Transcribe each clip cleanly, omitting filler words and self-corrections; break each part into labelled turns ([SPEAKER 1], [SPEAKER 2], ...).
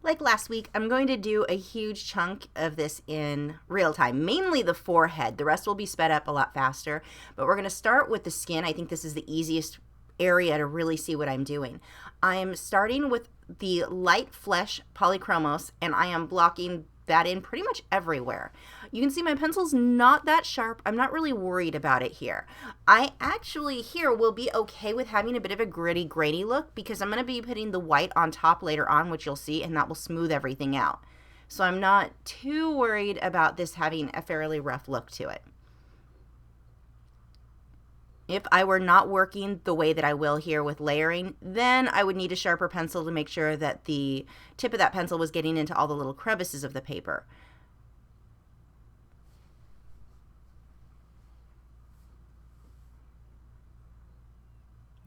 [SPEAKER 1] Like last week, I'm going to do a huge chunk of this in real time, mainly the forehead. The rest will be sped up a lot faster, but we're going to start with the skin. I think this is the easiest area to really see what I'm doing. I'm starting with the light flesh Polychromos, and I am blocking that in pretty much everywhere. You can see my pencil's not that sharp. I'm not really worried about it here. I actually here will be okay with having a bit of a gritty, grainy look because I'm going to be putting the white on top later on, which you'll see, and that will smooth everything out. So I'm not too worried about this having a fairly rough look to it. If I were not working the way that I will here with layering, then I would need a sharper pencil to make sure that the tip of that pencil was getting into all the little crevices of the paper.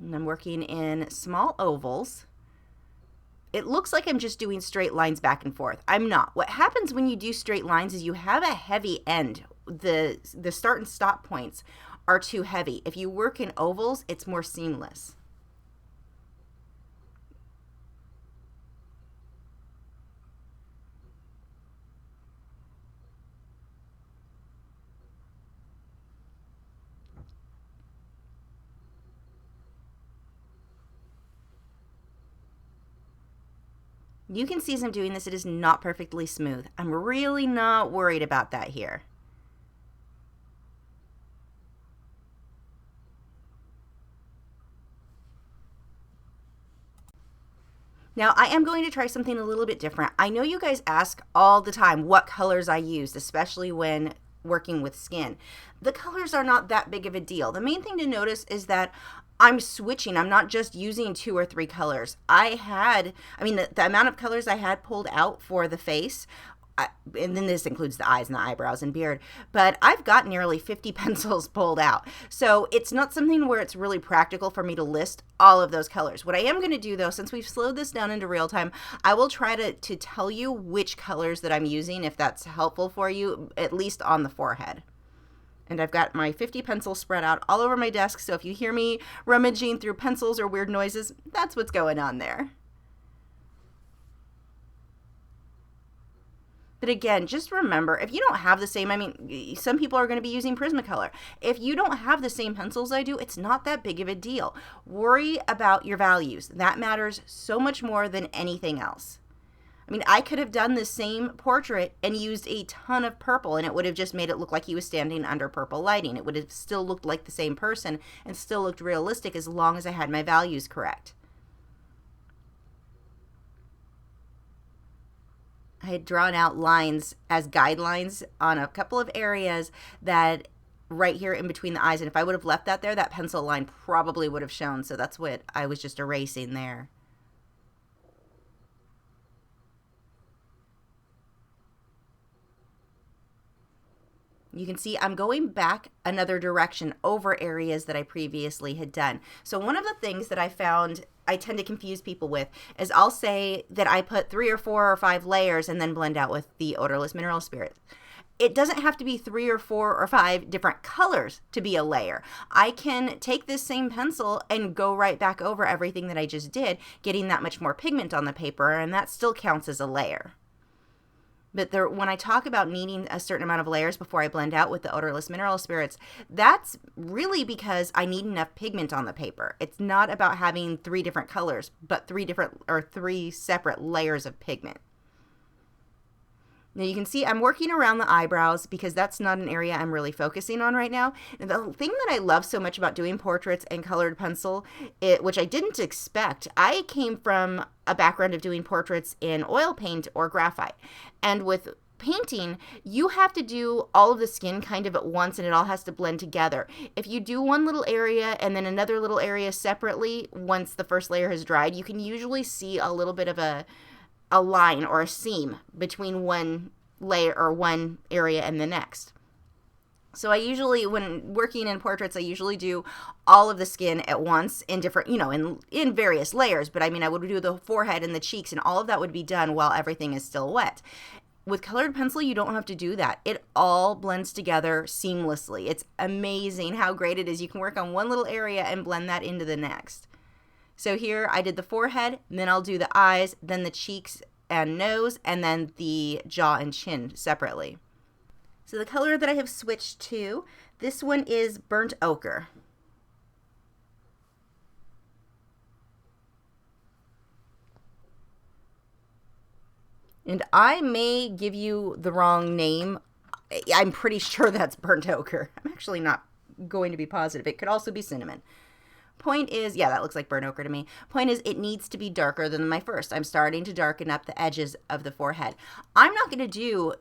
[SPEAKER 1] And I'm working in small ovals. It looks like I'm just doing straight lines back and forth. I'm not. What happens when you do straight lines is you have a heavy end. The start and stop points are too heavy. If you work in ovals, it's more seamless. You can see as I'm doing this, it is not perfectly smooth. I'm really not worried about that here. Now, I am going to try something a little bit different. I know you guys ask all the time what colors I used, especially when working with skin. The colors are not that big of a deal. The main thing to notice is that I'm switching. I'm not just using 2 or 3 colors. The amount of colors I had pulled out for the face, and then this includes the eyes and the eyebrows and beard, but I've got nearly 50 pencils pulled out. So it's not something where it's really practical for me to list all of those colors. What I am going to do though, since we've slowed this down into real time, I will try to tell you which colors that I'm using, if that's helpful for you, at least on the forehead. And I've got my 50 pencils spread out all over my desk, so if you hear me rummaging through pencils or weird noises, that's what's going on there. But again, just remember, if you don't have the same, some people are going to be using Prismacolor. If you don't have the same pencils I do, it's not that big of a deal. Worry about your values. That matters so much more than anything else. I could have done the same portrait and used a ton of purple, and it would have just made it look like he was standing under purple lighting. It would have still looked like the same person and still looked realistic as long as I had my values correct. I had drawn out lines as guidelines on a couple of areas that right here in between the eyes, and if I would have left that there, that pencil line probably would have shown, so that's what I was just erasing there. You can see I'm going back another direction over areas that I previously had done. So one of the things that I found I tend to confuse people with is I'll say that I put 3 or 4 or 5 layers and then blend out with the odorless mineral spirits. It doesn't have to be 3 or 4 or 5 different colors to be a layer. I can take this same pencil and go right back over everything that I just did, getting that much more pigment on the paper, and that still counts as a layer. But when I talk about needing a certain amount of layers before I blend out with the odorless mineral spirits, that's really because I need enough pigment on the paper. It's not about having 3 different colors, but 3 separate layers of pigment. Now you can see I'm working around the eyebrows because that's not an area I'm really focusing on right now. And the thing that I love so much about doing portraits and colored pencil, which I didn't expect, I came from a background of doing portraits in oil paint or graphite. And with painting, you have to do all of the skin kind of at once, and it all has to blend together. If you do one little area and then another little area separately, once the first layer has dried, you can usually see a little bit of a line or a seam between one layer or one area and the next. So I usually, when working in portraits, I usually do all of the skin at once in different, in various layers. But I would do the forehead and the cheeks, and all of that would be done while everything is still wet. With colored pencil, you don't have to do that. It all blends together seamlessly. It's amazing how great it is. You can work on one little area and blend that into the next. So here I did the forehead, and then I'll do the eyes, then the cheeks, and nose, and then the jaw and chin separately. So the color that I have switched to, this one is burnt ochre. And I may give you the wrong name. I'm pretty sure that's burnt ochre. I'm actually not going to be positive. It could also be cinnamon. Point is, yeah, that looks like burnt ochre to me. Point is, it needs to be darker than my first. I'm starting to darken up the edges of the forehead. I'm not going to do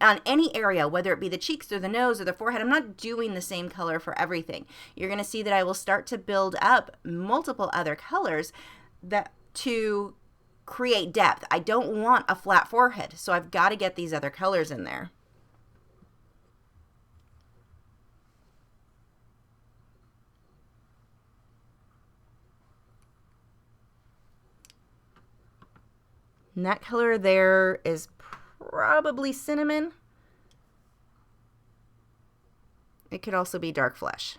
[SPEAKER 1] on any area, whether it be the cheeks or the nose or the forehead, I'm not doing the same color for everything. You're going to see that I will start to build up multiple other colors that to create depth. I don't want a flat forehead, so I've got to get these other colors in there. And that color there is probably cinnamon. It could also be dark flesh.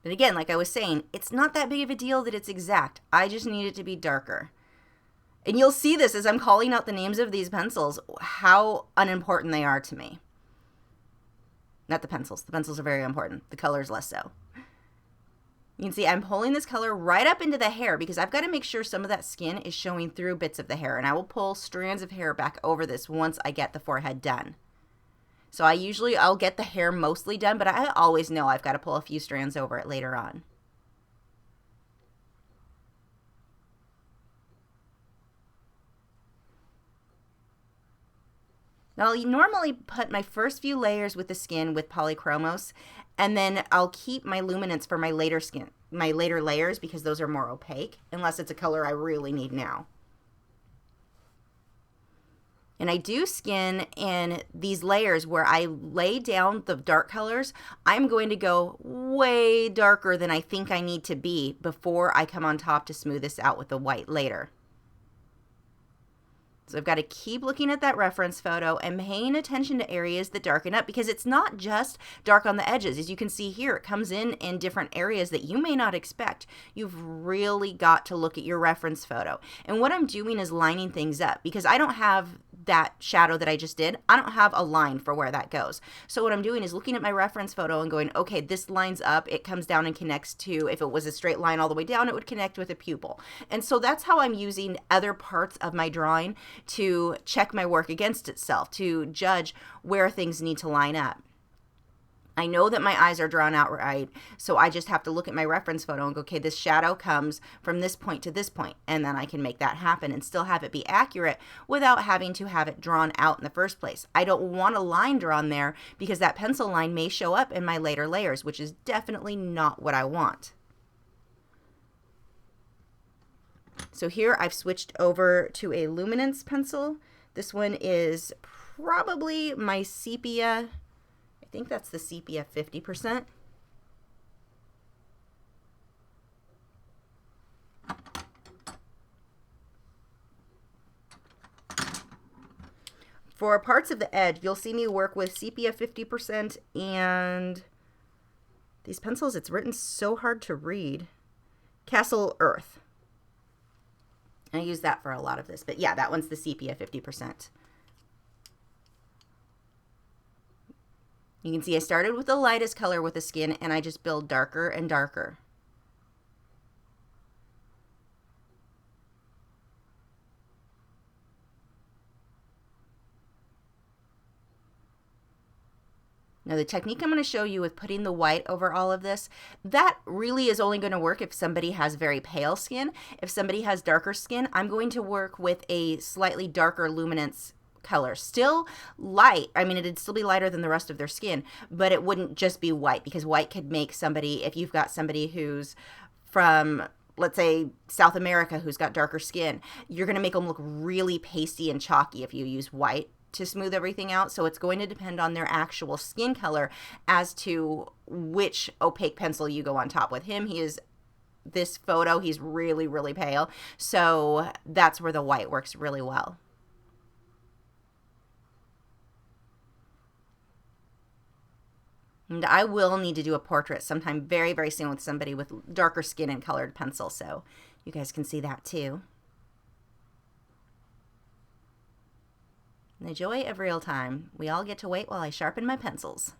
[SPEAKER 1] But again, like I was saying, it's not that big of a deal that it's exact. I just need it to be darker. And you'll see this as I'm calling out the names of these pencils, how unimportant they are to me. Not the pencils. The pencils are very important. The colors less so. You can see I'm pulling this color right up into the hair because I've got to make sure some of that skin is showing through bits of the hair. And I will pull strands of hair back over this once I get the forehead done. So I'll get the hair mostly done, but I always know I've got to pull a few strands over it later on. Now, I'll normally put my first few layers with the skin with Polychromos, and then I'll keep my Luminance for my later layers because those are more opaque, unless it's a color I really need now. And I do skin in these layers where I lay down the dark colors. I'm going to go way darker than I think I need to be before I come on top to smooth this out with the white later. So I've got to keep looking at that reference photo and paying attention to areas that darken up because it's not just dark on the edges. As you can see here, it comes in different areas that you may not expect. You've really got to look at your reference photo. And what I'm doing is lining things up because I don't have that shadow that I just did. I don't have a line for where that goes. So what I'm doing is looking at my reference photo and going, okay, this lines up. It comes down and connects to, if it was a straight line all the way down, it would connect with a pupil. And so that's how I'm using other parts of my drawing to check my work against itself, to judge where things need to line up. I know that my eyes are drawn out right, so I just have to look at my reference photo and go, okay, this shadow comes from this point to this point, and then I can make that happen and still have it be accurate without having to have it drawn out in the first place. I don't want a line drawn there because that pencil line may show up in my later layers, which is definitely not what I want. So here I've switched over to a Luminance pencil. This one is probably my sepia. I think that's the sepia 50%. For parts of the edge, you'll see me work with sepia 50% and these pencils, it's written so hard to read. Cassel Earth. I use that for a lot of this, but yeah, that one's the sepia 50%. You can see I started with the lightest color with the skin and I just build darker and darker. Now the technique I'm going to show you with putting the white over all of this, that really is only going to work if somebody has very pale skin. If somebody has darker skin, I'm going to work with a slightly darker Luminance color. Still light. I mean, it'd still be lighter than the rest of their skin, but it wouldn't just be white because white could make somebody, if you've got somebody who's from, let's say, South America who's got darker skin, you're going to make them look really pasty and chalky if you use white to smooth everything out. So it's going to depend on their actual skin color as to which opaque pencil you go on top with. Him, this photo, he's really, really pale. So that's where the white works really well. And I will need to do a portrait sometime very, very soon with somebody with darker skin and colored pencil. So You guys can see that too. The joy of real time. We all get to wait while I sharpen my pencils.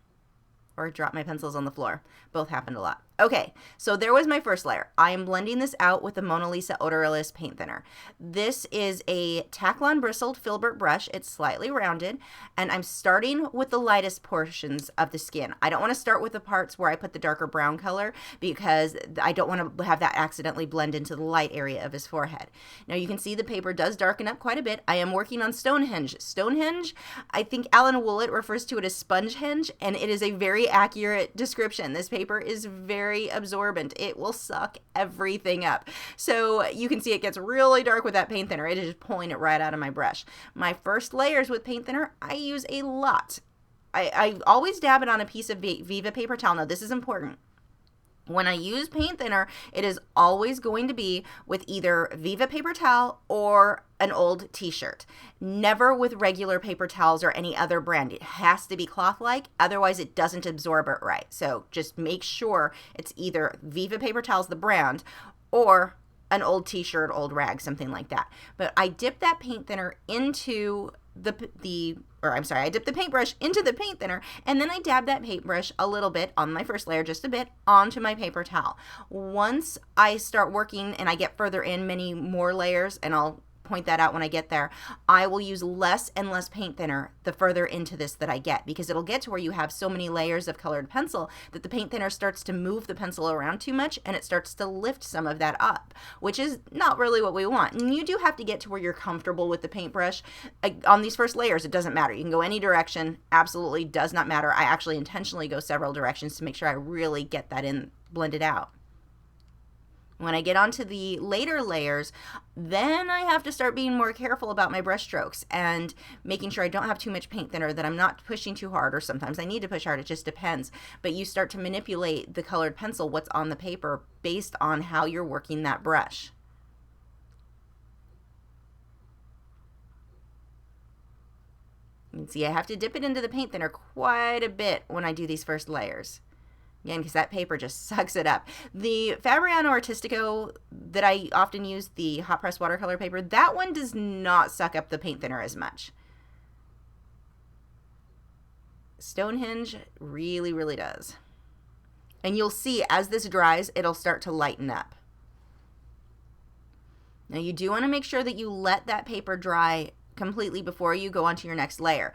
[SPEAKER 1] Or drop my pencils on the floor. Both happened a lot. Okay, so there was my first layer. I am blending this out with the Mona Lisa odorless paint thinner. This is a Taklon bristled filbert brush. It's slightly rounded, and I'm starting with the lightest portions of the skin. I don't want to start with the parts where I put the darker brown color because I don't want to have that accidentally blend into the light area of his forehead. Now you can see the paper does darken up quite a bit. I am working on Stonehenge. Stonehenge, I think Alan Woollett refers to it as Spongehenge, and it is a very accurate description. This paper is very absorbent. It will suck everything up. So you can see it gets really dark with that paint thinner. It is just pulling it right out of my brush. My first layers with paint thinner, I use a lot. I always dab it on a piece of Viva paper towel. Now this is important. When I use paint thinner, it is always going to be with either Viva paper towel or an old t-shirt. Never with regular paper towels or any other brand. It has to be cloth-like, otherwise it doesn't absorb it right. So just make sure it's either Viva paper towels, the brand, or an old t-shirt, old rag, something like that. But I dip that paint thinner into I dip the paintbrush into the paint thinner, and then I dab that paintbrush a little bit on my first layer, just a bit, onto my paper towel. Once I start working and I get further in many more layers, and I'll point that out when I get there, I will use less and less paint thinner the further into this that I get, because it'll get to where you have so many layers of colored pencil that the paint thinner starts to move the pencil around too much, and it starts to lift some of that up, which is not really what we want. And you do have to get to where you're comfortable with the paintbrush. On these first layers, it doesn't matter. You can go any direction, absolutely does not matter. I actually intentionally go several directions to make sure I really get that in blended out. When I get onto the later layers, then I have to start being more careful about my brush strokes and making sure I don't have too much paint thinner, that I'm not pushing too hard, or sometimes I need to push hard, it just depends. But you start to manipulate the colored pencil, what's on the paper, based on how you're working that brush. You can see I have to dip it into the paint thinner quite a bit when I do these first layers. Again, because that paper just sucks it up. The Fabriano Artistico that I often use, the hot press watercolor paper, that one does not suck up the paint thinner as much. Stonehenge really, really does. And you'll see as this dries, it'll start to lighten up. Now you do want to make sure that you let that paper dry completely before you go on to your next layer.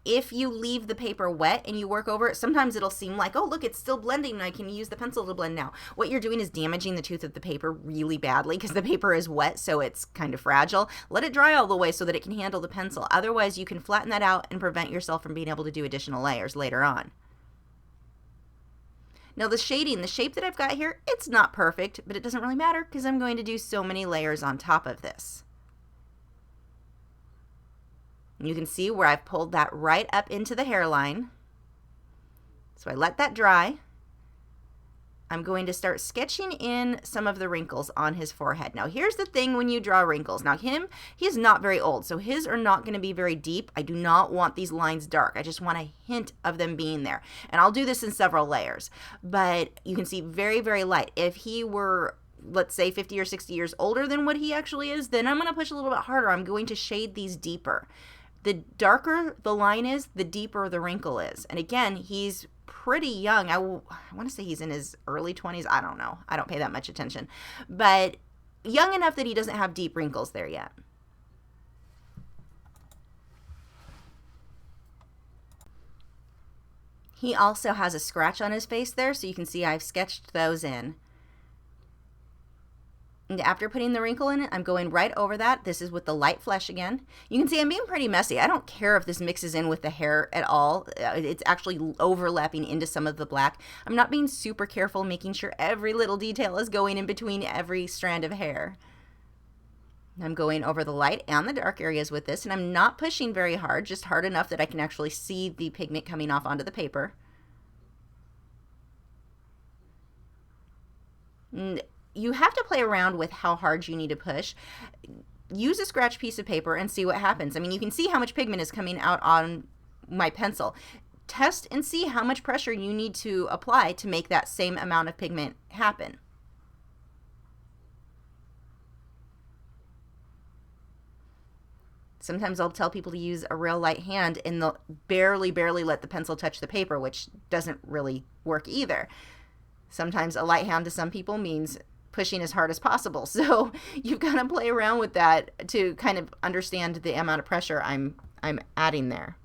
[SPEAKER 1] If you leave the paper wet and you work over it, sometimes it'll seem like, oh, look, it's still blending and I can use the pencil to blend now. What you're doing is damaging the tooth of the paper really badly because the paper is wet, so it's kind of fragile. Let it dry all the way so that it can handle the pencil. Otherwise, you can flatten that out and prevent yourself from being able to do additional layers later on. Now the shading, the shape that I've got here, it's not perfect, but it doesn't really matter because I'm going to do so many layers on top of this. You can see where I've pulled that right up into the hairline. So I let that dry. I'm going to start sketching in some of the wrinkles on his forehead. Now here's the thing when you draw wrinkles. Now he's not very old, so his are not going to be very deep. I do not want these lines dark. I just want a hint of them being there. And I'll do this in several layers. But you can see very, very light. If he were, let's say, 50 or 60 years older than what he actually is, then I'm going to push a little bit harder. I'm going to shade these deeper. The darker the line is, the deeper the wrinkle is. And again, he's pretty young. I want to say he's in his early 20s. I don't know. I don't pay that much attention. But young enough that he doesn't have deep wrinkles there yet. He also has a scratch on his face there, so you can see I've sketched those in. And after putting the wrinkle in it, I'm going right over that. This is with the light flesh again. You can see I'm being pretty messy. I don't care if this mixes in with the hair at all. It's actually overlapping into some of the black. I'm not being super careful, making sure every little detail is going in between every strand of hair. I'm going over the light and the dark areas with this, and I'm not pushing very hard, just hard enough that I can actually see the pigment coming off onto the paper. And you have to play around with how hard you need to push. Use a scratch piece of paper and see what happens. I mean, you can see how much pigment is coming out on my pencil. Test and see how much pressure you need to apply to make that same amount of pigment happen. Sometimes I'll tell people to use a real light hand and they'll barely let the pencil touch the paper, which doesn't really work either. Sometimes a light hand to some people means pushing as hard as possible. So you've got to play around with that to kind of understand the amount of pressure I'm adding there.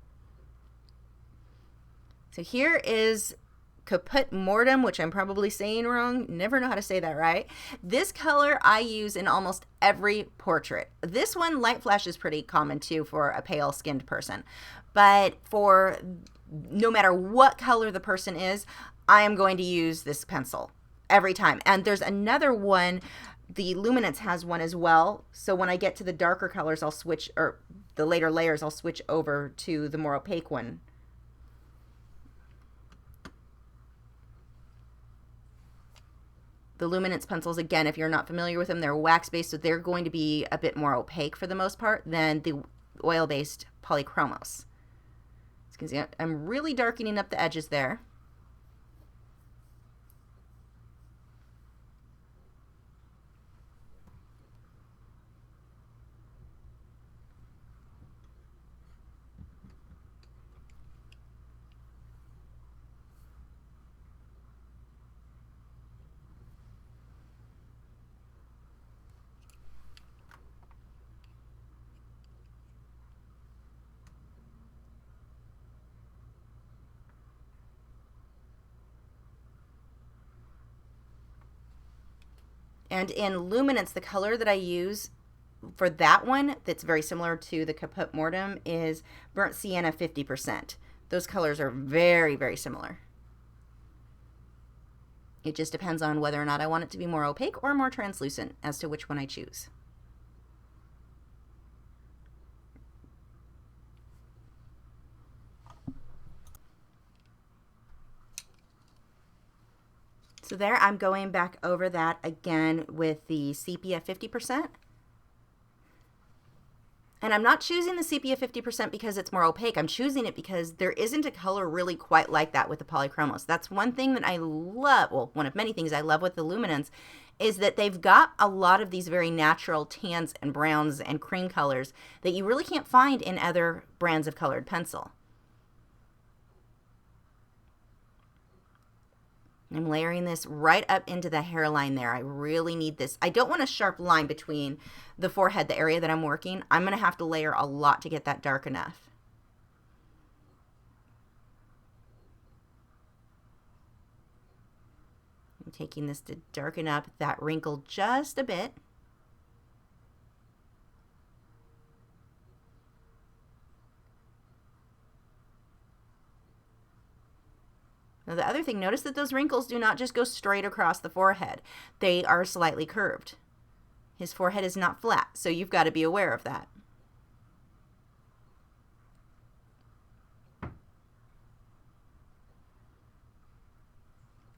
[SPEAKER 1] So here is caput mortuum, which I'm probably saying wrong. Never know how to say that right. This color I use in almost every portrait. This one, light flash, is pretty common too for a pale skinned person. But for no matter what color the person is, I am going to use this pencil every time. And there's another one, the Luminance has one as well. So when I get to the darker colors, I'll switch, or the later layers, I'll switch over to the more opaque one. The Luminance pencils, again, if you're not familiar with them, they're wax-based, so they're going to be a bit more opaque for the most part than the oil-based Polychromos. As you can see, I'm really darkening up the edges there. And in Luminance, the color that I use for that one that's very similar to the caput mortuum is burnt sienna 50%. Those colors are very similar. It just depends on whether or not I want it to be more opaque or more translucent as to which one I choose. So there, I'm going back over that again with the sepia 50%. And I'm not choosing the sepia 50% because it's more opaque. I'm choosing it because there isn't a color really quite like that with the Polychromos. That's one thing that I love, well, one of many things I love with the Luminance, is that they've got a lot of these very natural tans and browns and cream colors that you really can't find in other brands of colored pencil. I'm layering this right up into the hairline there. I really need this. I don't want a sharp line between the forehead, the area that I'm working. I'm going to have to layer a lot to get that dark enough. I'm taking this to darken up that wrinkle just a bit. Now the other thing, notice that those wrinkles do not just go straight across the forehead. They are slightly curved. His forehead is not flat, so you've got to be aware of that.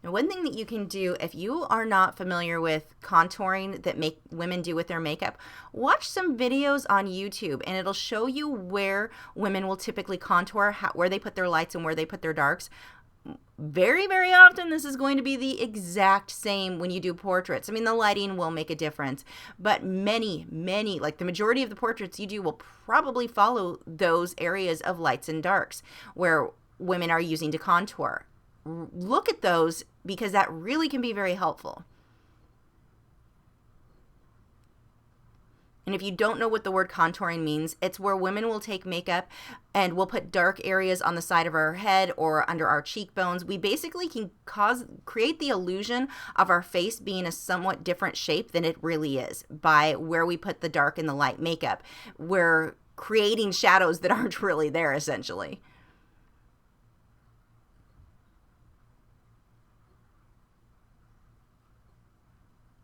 [SPEAKER 1] Now, one thing that you can do if you are not familiar with contouring that women do with their makeup, watch some videos on YouTube and it'll show you where women will typically contour, where they put their lights and where they put their darks. Very often this is going to be the exact same when you do portraits. I mean, the lighting will make a difference, but many, like the majority of the portraits you do will probably follow those areas of lights and darks where women are using to contour. Look at those because that really can be very helpful. And if you don't know what the word contouring means, it's where women will take makeup and we'll put dark areas on the side of our head or under our cheekbones. We basically can create the illusion of our face being a somewhat different shape than it really is by where we put the dark and the light makeup. We're creating shadows that aren't really there, essentially.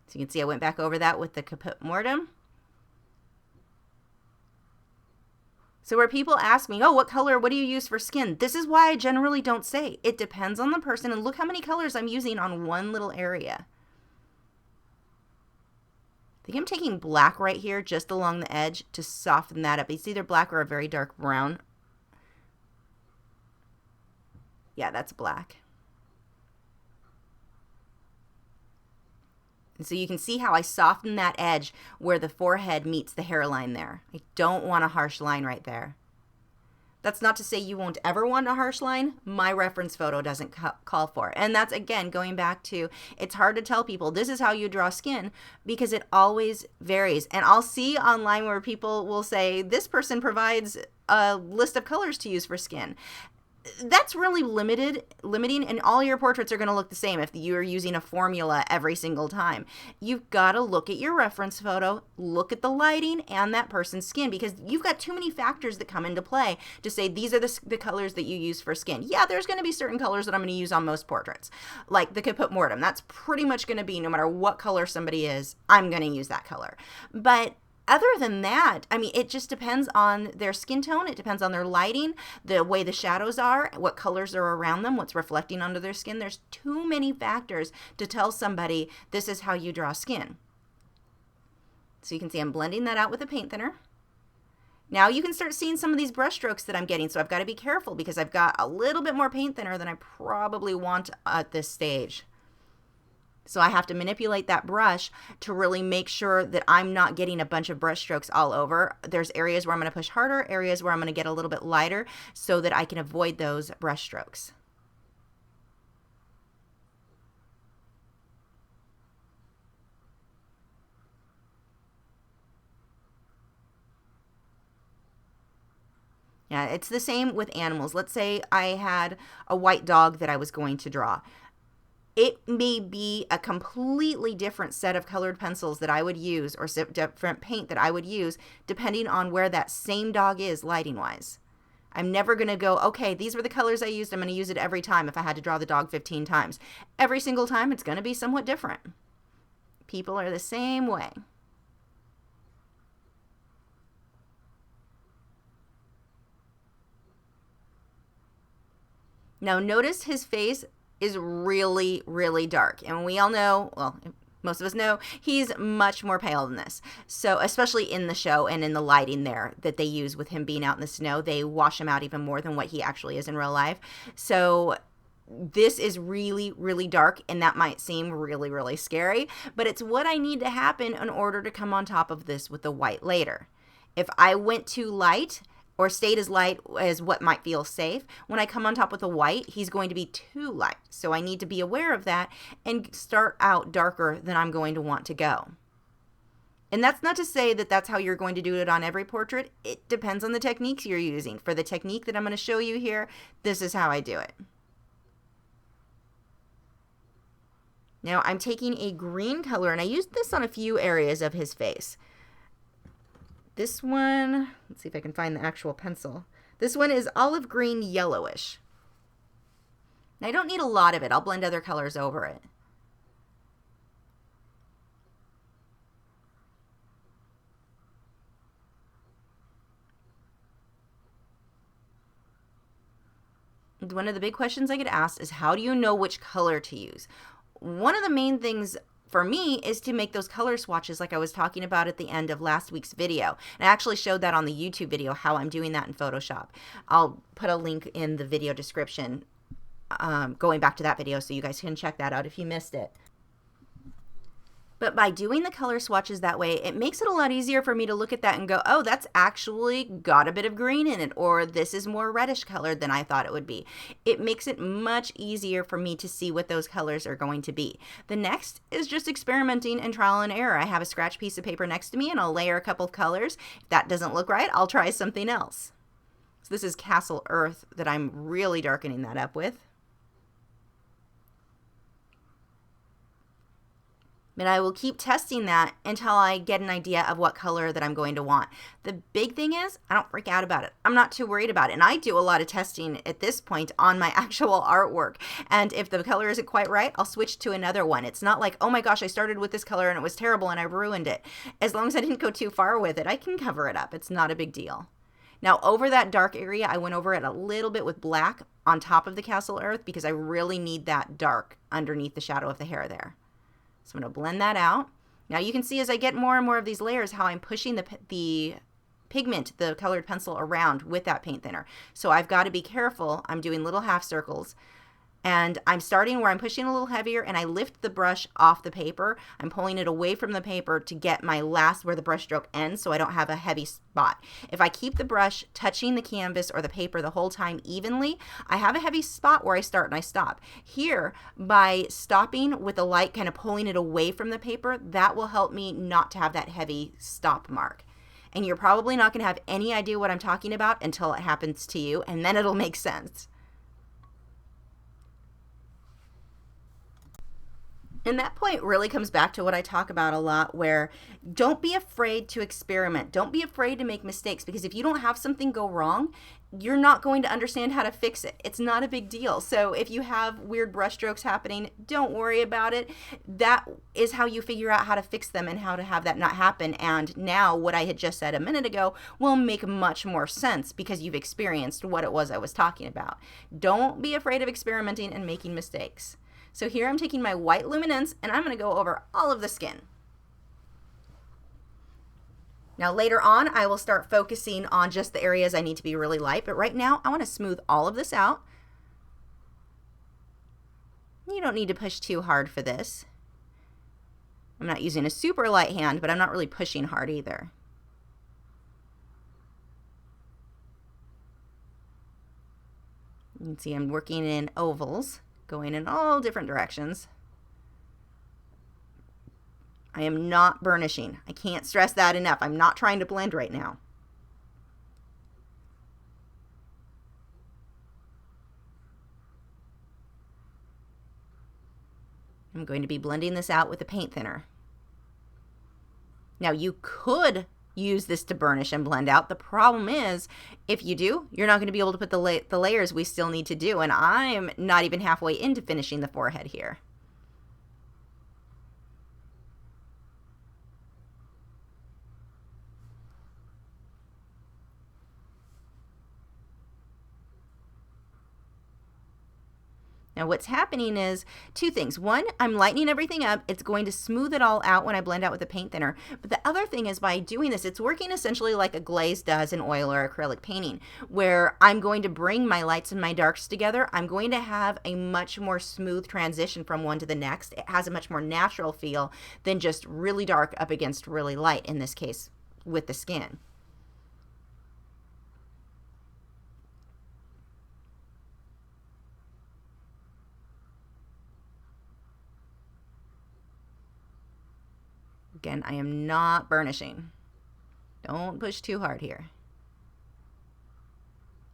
[SPEAKER 1] So you can see I went back over that with the caput mortuum. So where people ask me, oh, what color, what do you use for skin? This is why I generally don't say. It depends on the person, and look how many colors I'm using on one little area. I think I'm taking black right here, just along the edge, to soften that up. It's either black or a very dark brown. Yeah, that's black. And so you can see how I soften that edge where the forehead meets the hairline there. I don't want a harsh line right there. That's not to say you won't ever want a harsh line. My reference photo doesn't call for it. And that's, again, going back to, it's hard to tell people this is how you draw skin because it always varies. And I'll see online where people will say, this person provides a list of colors to use for skin. That's really limiting, and all your portraits are going to look the same if you're using a formula every single time. You've got to look at your reference photo, look at the lighting and that person's skin, because you've got too many factors that come into play to say these are the colors that you use for skin. Yeah, there's going to be certain colors that I'm going to use on most portraits, like the caput mortuum. That's pretty much going to be, no matter what color somebody is, I'm going to use that color. But other than that, I mean, it just depends on their skin tone. It depends on their lighting, the way the shadows are, what colors are around them, what's reflecting onto their skin. There's too many factors to tell somebody this is how you draw skin. So you can see I'm blending that out with a paint thinner. Now you can start seeing some of these brush strokes that I'm getting. So I've got to be careful because I've got a little bit more paint thinner than I probably want at this stage. So I have to manipulate that brush to really make sure that I'm not getting a bunch of brush strokes all over. There's areas where I'm going to push harder, areas where I'm going to get a little bit lighter so that I can avoid those brush strokes. Yeah, it's the same with animals. Let's say I had a white dog that I was going to draw. It may be a completely different set of colored pencils that I would use, or different paint that I would use, depending on where that same dog is lighting-wise. I'm never going to go, okay, these were the colors I used, I'm going to use it every time if I had to draw the dog 15 times. Every single time, it's going to be somewhat different. People are the same way. Now notice his face is really, really dark. And we all know, well, most of us know, he's much more pale than this. So especially in the show and in the lighting there that they use with him being out in the snow, they wash him out even more than what he actually is in real life. So this is really, really dark, and that might seem really, really scary, but it's what I need to happen in order to come on top of this with the white later. If I went too light, or stayed as light as what might feel safe, when I come on top with the white, he's going to be too light. So I need to be aware of that and start out darker than I'm going to want to go. And that's not to say that that's how you're going to do it on every portrait. It depends on the techniques you're using. For the technique that I'm going to show you here, this is how I do it. Now I'm taking a green color, and I used this on a few areas of his face. This one, let's see if I can find the actual pencil. This one is olive green yellowish. Now, I don't need a lot of it. I'll blend other colors over it. One of the big questions I get asked is, how do you know which color to use? One of the main things for me is to make those color swatches like I was talking about at the end of last week's video. And I actually showed that on the YouTube video, how I'm doing that in Photoshop. I'll put a link in the video description going back to that video so you guys can check that out if you missed it. But by doing the color swatches that way, it makes it a lot easier for me to look at that and go, oh, that's actually got a bit of green in it, or this is more reddish colored than I thought it would be. It makes it much easier for me to see what those colors are going to be. The next is just experimenting and trial and error. I have a scratch piece of paper next to me, and I'll layer a couple of colors. If that doesn't look right, I'll try something else. So this is Cassel Earth that I'm really darkening that up with. And I will keep testing that until I get an idea of what color that I'm going to want. The big thing is, I don't freak out about it. I'm not too worried about it. And I do a lot of testing at this point on my actual artwork. And if the color isn't quite right, I'll switch to another one. It's not like, oh my gosh, I started with this color and it was terrible and I ruined it. As long as I didn't go too far with it, I can cover it up. It's not a big deal. Now over that dark area, I went over it a little bit with black on top of the Cassel Earth because I really need that dark underneath the shadow of the hair there. So I'm going to blend that out. Now you can see as I get more and more of these layers how I'm pushing the pigment, the colored pencil around with that paint thinner. So I've got to be careful. I'm doing little half circles And I'm starting where I'm pushing a little heavier, and I lift the brush off the paper. I'm pulling it away from the paper to get my last where the brush stroke ends so I don't have a heavy spot. If I keep the brush touching the canvas or the paper the whole time evenly, I have a heavy spot where I start and I stop. Here, by stopping with the light kind of pulling it away from the paper, that will help me not to have that heavy stop mark. And you're probably not going to have any idea what I'm talking about until it happens to you, and then it'll make sense. And that point really comes back to what I talk about a lot, where don't be afraid to experiment. Don't be afraid to make mistakes, because if you don't have something go wrong, you're not going to understand how to fix it. It's not a big deal. So if you have weird brush strokes happening, don't worry about it. That is how you figure out how to fix them and how to have that not happen. And now what I had just said a minute ago will make much more sense because you've experienced what it was I was talking about. Don't be afraid of experimenting and making mistakes. So here I'm taking my white Luminance and I'm going to go over all of the skin. Now later on, I will start focusing on just the areas I need to be really light, but right now I want to smooth all of this out. You don't need to push too hard for this. I'm not using a super light hand, but I'm not really pushing hard either. You can see I'm working in ovals, going in all different directions. I am not burnishing. I can't stress that enough. I'm not trying to blend right now. I'm going to be blending this out with a paint thinner. Now you could use this to burnish and blend out. The problem is, if you do, you're not going to be able to put the layers we still need to do, and I'm not even halfway into finishing the forehead here. Now what's happening is two things. One, I'm lightening everything up. It's going to smooth it all out when I blend out with a paint thinner. But the other thing is, by doing this, it's working essentially like a glaze does in oil or acrylic painting, where I'm going to bring my lights and my darks together. I'm going to have a much more smooth transition from one to the next. It has a much more natural feel than just really dark up against really light, in this case with the skin. Again, I am not burnishing. Don't push too hard here.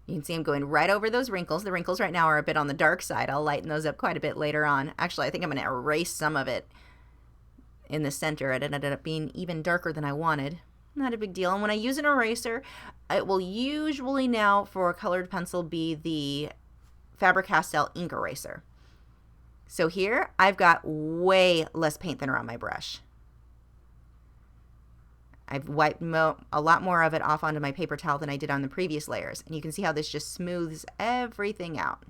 [SPEAKER 1] You can see I'm going right over those wrinkles. The wrinkles right now are a bit on the dark side. I'll lighten those up quite a bit later on. Actually, I think I'm going to erase some of it in the center. It ended up being even darker than I wanted. Not a big deal. And when I use an eraser, it will usually now for a colored pencil be the Faber-Castell ink eraser. So here I've got way less paint thinner on my brush. I've wiped a lot more of it off onto my paper towel than I did on the previous layers. And you can see how this just smooths everything out.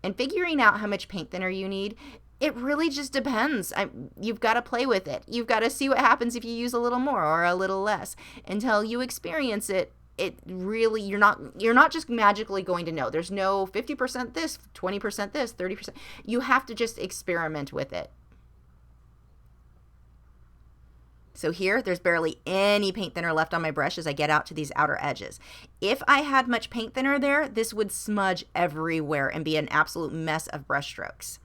[SPEAKER 1] And figuring out how much paint thinner you need, it really just depends. You've got to play with it. You've got to see what happens if you use a little more or a little less. Until you experience it, it really, you're not just magically going to know. There's no 50% this, 20% this, 30%. You have to just experiment with it. So here, there's barely any paint thinner left on my brush as I get out to these outer edges. If I had much paint thinner there, this would smudge everywhere and be an absolute mess of brush strokes.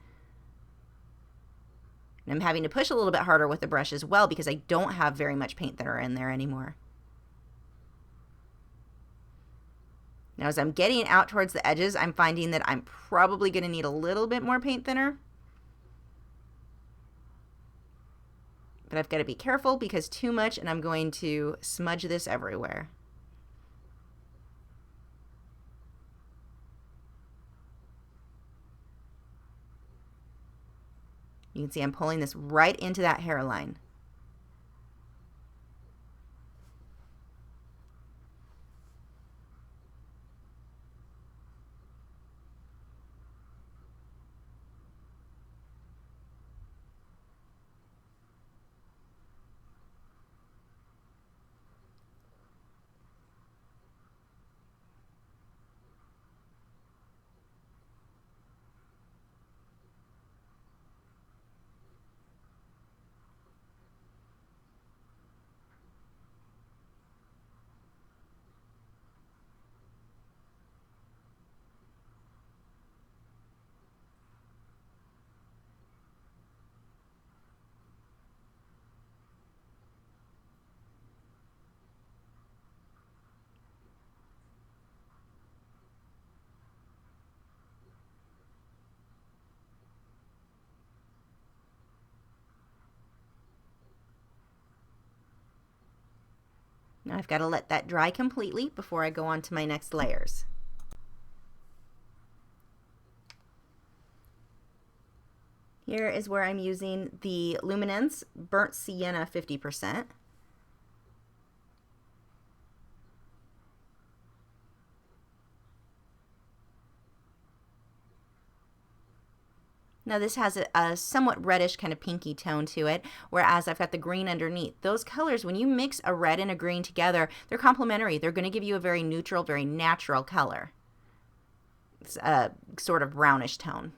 [SPEAKER 1] And I'm having to push a little bit harder with the brush as well because I don't have very much paint thinner in there anymore. Now as I'm getting out towards the edges, I'm finding that I'm probably going to need a little bit more paint thinner. But I've got to be careful because too much and I'm going to smudge this everywhere. You can see I'm pulling this right into that hairline. Now I've got to let that dry completely before I go on to my next layers. Here is where I'm using the Luminance Burnt Sienna 50%. Now this has a somewhat reddish kind of pinky tone to it, whereas I've got the green underneath. Those colors, when you mix a red and a green together, they're complementary. They're going to give you a very neutral, very natural color. It's a sort of brownish tone,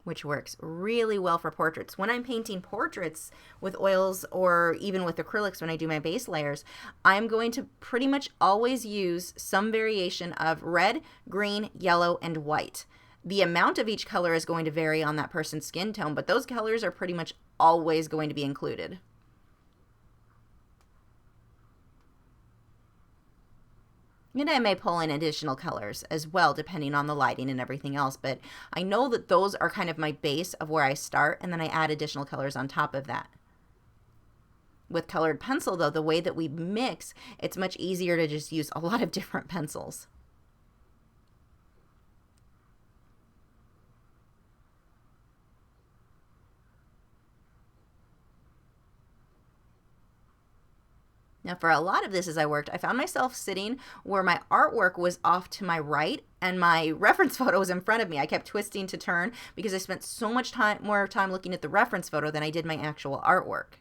[SPEAKER 1] which works really well for portraits. When I'm painting portraits with oils or even with acrylics when I do my base layers, I'm going to pretty much always use some variation of red, green, yellow, and white. The amount of each color is going to vary on that person's skin tone, but those colors are pretty much always going to be included. And I may pull in additional colors as well, depending on the lighting and everything else. But I know that those are kind of my base of where I start, and then I add additional colors on top of that. With colored pencil, though, the way that we mix, it's much easier to just use a lot of different pencils. Now, for a lot of this as I worked, I found myself sitting where my artwork was off to my right and my reference photo was in front of me. I kept twisting to turn because I spent so much more time looking at the reference photo than I did my actual artwork.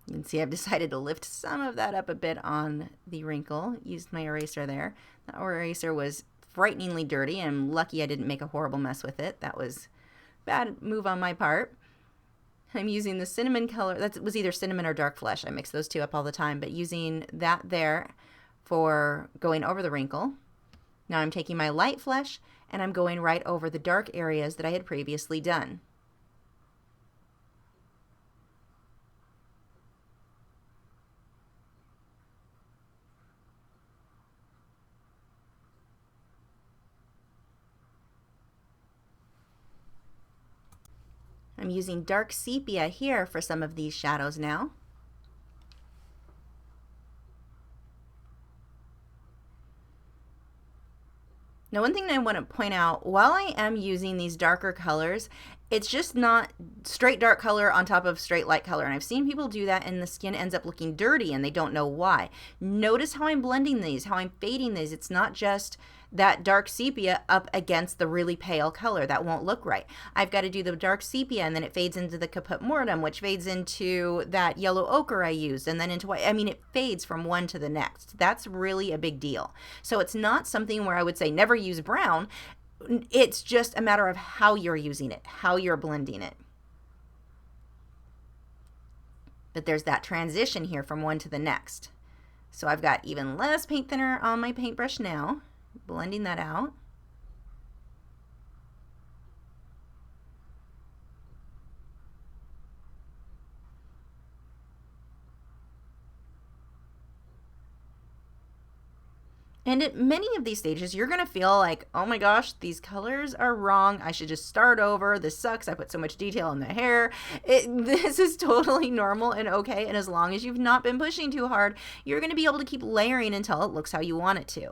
[SPEAKER 1] You can see I've decided to lift some of that up a bit on the wrinkle. Used my eraser there. That eraser was frighteningly dirty, and I'm lucky I didn't make a horrible mess with it. That was a bad move on my part. I'm using the cinnamon color. That was either cinnamon or dark flesh. I mix those two up all the time, but using that there for going over the wrinkle. Now I'm taking my light flesh and I'm going right over the dark areas that I had previously done. I'm using dark sepia here for some of these shadows now. Now, one thing I want to point out, while I am using these darker colors, it's just not straight dark color on top of straight light color. And I've seen people do that and the skin ends up looking dirty and they don't know why. Notice how I'm blending these, how I'm fading these. It's not just that dark sepia up against the really pale color. That won't look right. I've got to do the dark sepia and then it fades into the caput mortuum, which fades into that yellow ochre I used and then into white. I mean, it fades from one to the next. That's really a big deal. So it's not something where I would say never use brown. It's just a matter of how you're using it, how you're blending it. But there's that transition here from one to the next. So I've got even less paint thinner on my paintbrush now, blending that out. And at many of these stages, you're going to feel like, oh my gosh, these colors are wrong. I should just start over. This sucks. I put so much detail in the hair. This is totally normal and okay. And as long as you've not been pushing too hard, you're going to be able to keep layering until it looks how you want it to.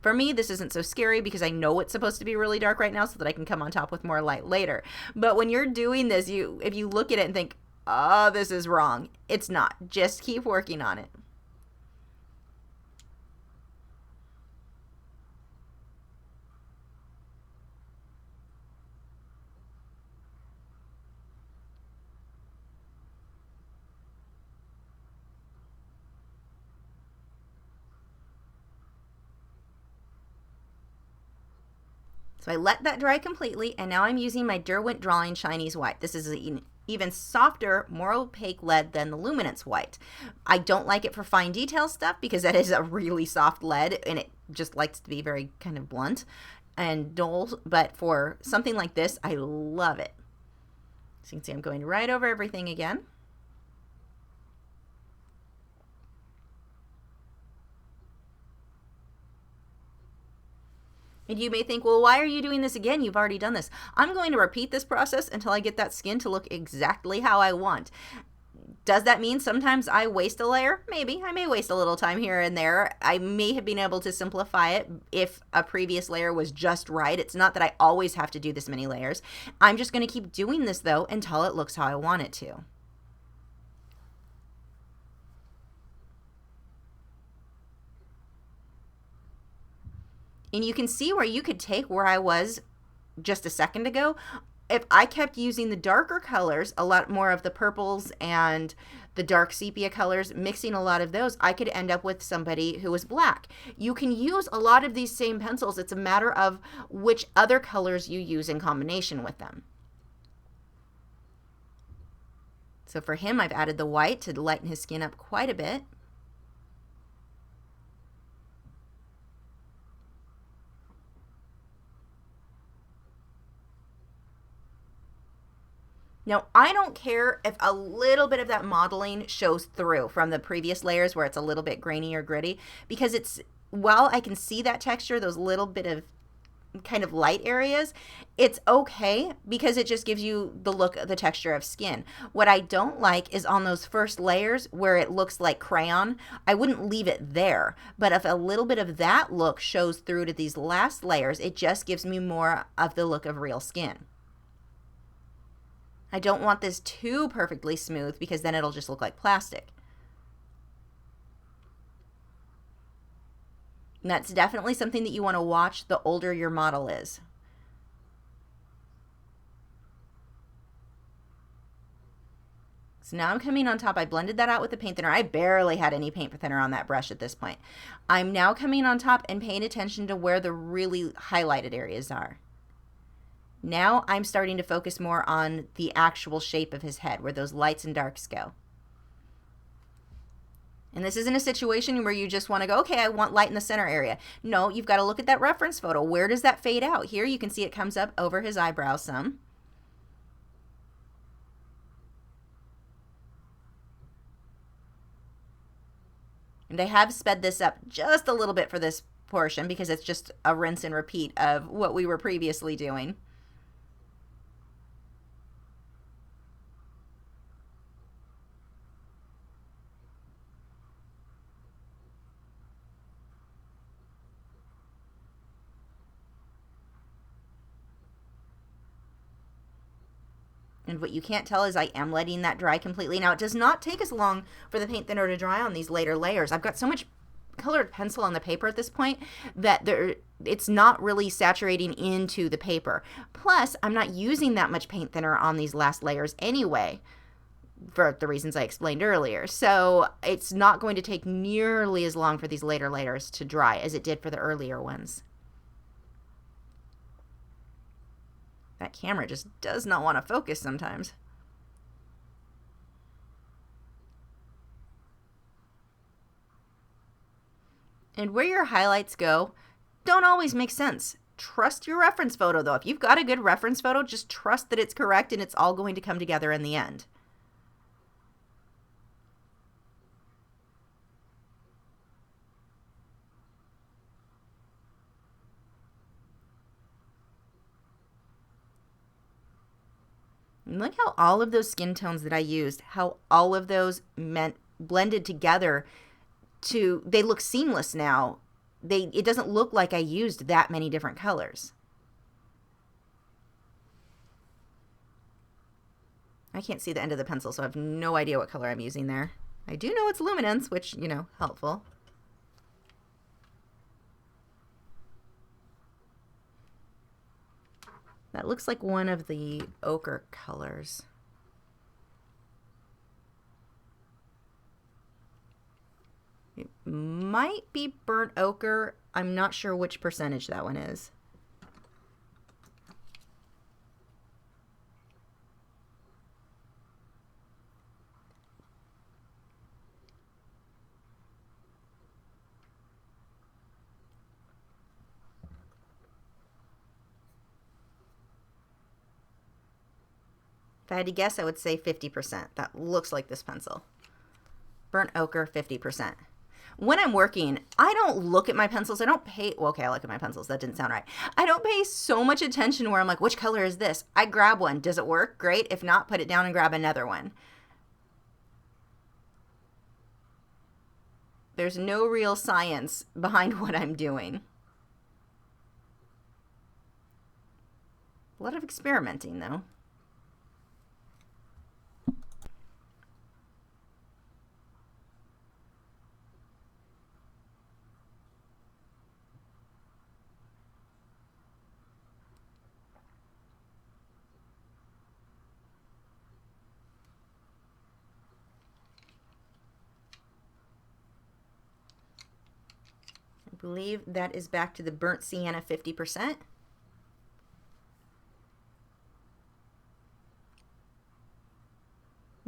[SPEAKER 1] For me, this isn't so scary because I know it's supposed to be really dark right now so that I can come on top with more light later. But when you're doing this, if you look at it and think, oh, this is wrong, it's not. Just keep working on it. So I let that dry completely, and now I'm using my Derwent Drawing Chinese White. This is an even softer, more opaque lead than the Luminance white. I don't like it for fine detail stuff because that is a really soft lead and it just likes to be very kind of blunt and dull, but for something like this, I love it. So you can see I'm going right over everything again. And you may think, well, why are you doing this again? You've already done this. I'm going to repeat this process until I get that skin to look exactly how I want. Does that mean sometimes I waste a layer? Maybe. I may waste a little time here and there. I may have been able to simplify it if a previous layer was just right. It's not that I always have to do this many layers. I'm just going to keep doing this, though, until it looks how I want it to. And you can see where you could take where I was just a second ago. If I kept using the darker colors, a lot more of the purples and the dark sepia colors, mixing a lot of those, I could end up with somebody who was black. You can use a lot of these same pencils. It's a matter of which other colors you use in combination with them. So for him, I've added the white to lighten his skin up quite a bit. Now, I don't care if a little bit of that modeling shows through from the previous layers where it's a little bit grainy or gritty, because it's, while I can see that texture, those little bit of kind of light areas, it's okay because it just gives you the look, the texture of skin. What I don't like is on those first layers where it looks like crayon. I wouldn't leave it there, but if a little bit of that look shows through to these last layers, it just gives me more of the look of real skin. I don't want this too perfectly smooth because then it'll just look like plastic. And that's definitely something that you want to watch the older your model is. So now I'm coming on top. I blended that out with the paint thinner. I barely had any paint thinner on that brush at this point. I'm now coming on top and paying attention to where the really highlighted areas are. Now I'm starting to focus more on the actual shape of his head, where those lights and darks go. And this isn't a situation where you just want to go, okay, I want light in the center area. No, you've got to look at that reference photo. Where does that fade out? Here you can see it comes up over his eyebrows some. And I have sped this up just a little bit for this portion because it's just a rinse and repeat of what we were previously doing. And what you can't tell is I am letting that dry completely. Now, it does not take as long for the paint thinner to dry on these later layers. I've got so much colored pencil on the paper at this point that it's not really saturating into the paper. Plus, I'm not using that much paint thinner on these last layers anyway, for the reasons I explained earlier. So it's not going to take nearly as long for these later layers to dry as it did for the earlier ones. That camera just does not want to focus sometimes. And where your highlights go don't always make sense. Trust your reference photo, though. If you've got a good reference photo, just trust that it's correct and it's all going to come together in the end. And look how all of those skin tones that I used, how all of those blended together they look seamless now. It doesn't look like I used that many different colors. I can't see the end of the pencil, so I have no idea what color I'm using there. I do know it's Luminance, which, you know, helpful. That looks like one of the ochre colors. It might be burnt ochre. I'm not sure which percentage that one is. If I had to guess, I would say 50%. That looks like this pencil. Burnt ochre, 50%. When I'm working, I don't look at my pencils. I don't pay, well, okay, I look at my pencils. That didn't sound right. I don't pay so much attention where I'm like, which color is this? I grab one. Does it work? Great. If not, put it down and grab another one. There's no real science behind what I'm doing. A lot of experimenting, though. I believe that is back to the burnt sienna 50%.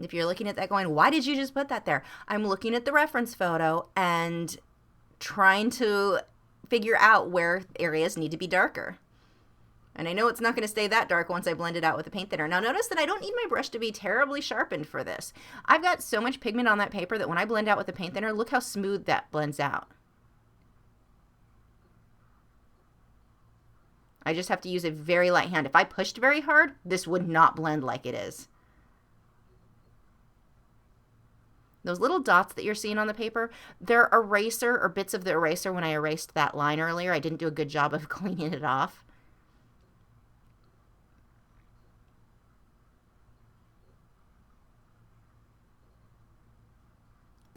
[SPEAKER 1] If you're looking at that going, why did you just put that there? I'm looking at the reference photo and trying to figure out where areas need to be darker. And I know it's not going to stay that dark once I blend it out with a paint thinner. Now notice that I don't need my brush to be terribly sharpened for this. I've got so much pigment on that paper that when I blend out with a paint thinner, look how smooth that blends out. I just have to use a very light hand. If I pushed very hard, this would not blend like it is. Those little dots that you're seeing on the paper, they're eraser or bits of the eraser when I erased that line earlier. I didn't do a good job of cleaning it off.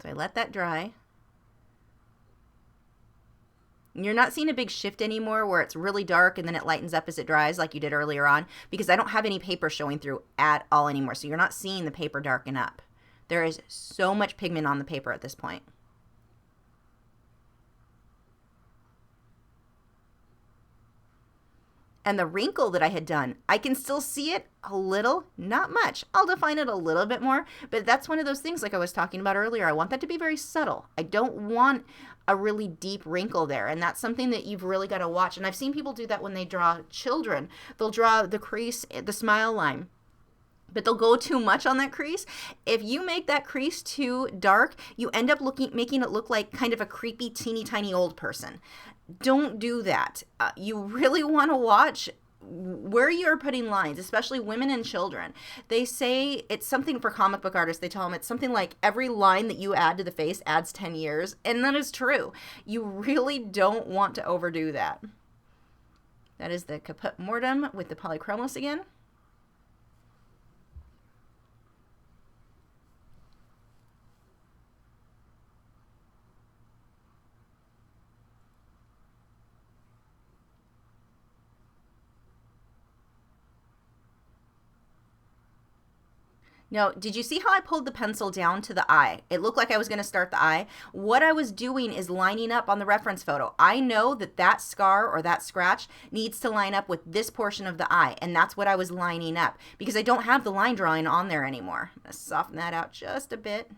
[SPEAKER 1] So I let that dry. You're not seeing a big shift anymore where it's really dark and then it lightens up as it dries like you did earlier on, because I don't have any paper showing through at all anymore. So you're not seeing the paper darken up. There is so much pigment on the paper at this point. And the wrinkle that I had done, I can still see it a little, not much. I'll define it a little bit more, but that's one of those things like I was talking about earlier. I want that to be very subtle. I don't want a really deep wrinkle there, and that's something that you've really got to watch. And I've seen people do that when they draw children. They'll draw the crease, the smile line, but they'll go too much on that crease. If you make that crease too dark, you end up making it look like kind of a creepy, teeny tiny old person. Don't do that. You really want to watch where you're putting lines, especially women and children. They say it's something for comic book artists. They tell them it's something like every line that you add to the face adds 10 years. And that is true. You really don't want to overdo that. That is the caput mortuum with the Polychromos again. Now, did you see how I pulled the pencil down to the eye? It looked like I was going to start the eye. What I was doing is lining up on the reference photo. I know that that scar or that scratch needs to line up with this portion of the eye, and that's what I was lining up because I don't have the line drawing on there anymore. I'm going to soften that out just a bit.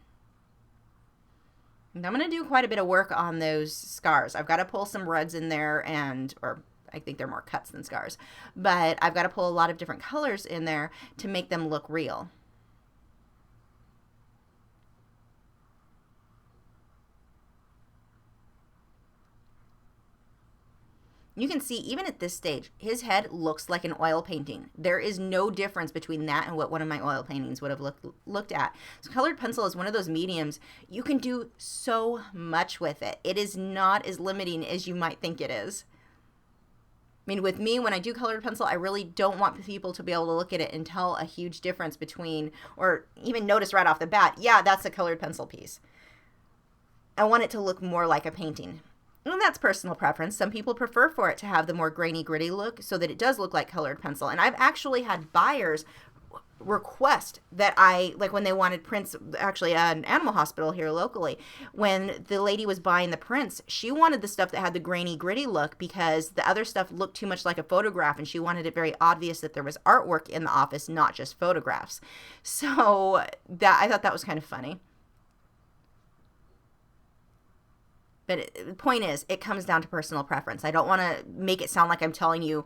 [SPEAKER 1] And I'm going to do quite a bit of work on those scars. I've got to pull some reds in there or I think they're more cuts than scars, but I've got to pull a lot of different colors in there to make them look real. You can see even at this stage, his head looks like an oil painting. There is no difference between that and what one of my oil paintings would have looked at. So colored pencil is one of those mediums. You can do so much with it. It is not as limiting as you might think it is. I mean, with me, when I do colored pencil, I really don't want people to be able to look at it and tell a huge difference between, or even notice right off the bat, yeah, that's a colored pencil piece. I want it to look more like a painting. And that's personal preference. Some people prefer for it to have the more grainy, gritty look so that it does look like colored pencil. And I've actually had buyers request that like when they wanted prints, actually at an animal hospital here locally, when the lady was buying the prints, she wanted the stuff that had the grainy, gritty look because the other stuff looked too much like a photograph, and she wanted it very obvious that there was artwork in the office, not just photographs. So I thought that was kind of funny. But the point is, it comes down to personal preference. I don't want to make it sound like I'm telling you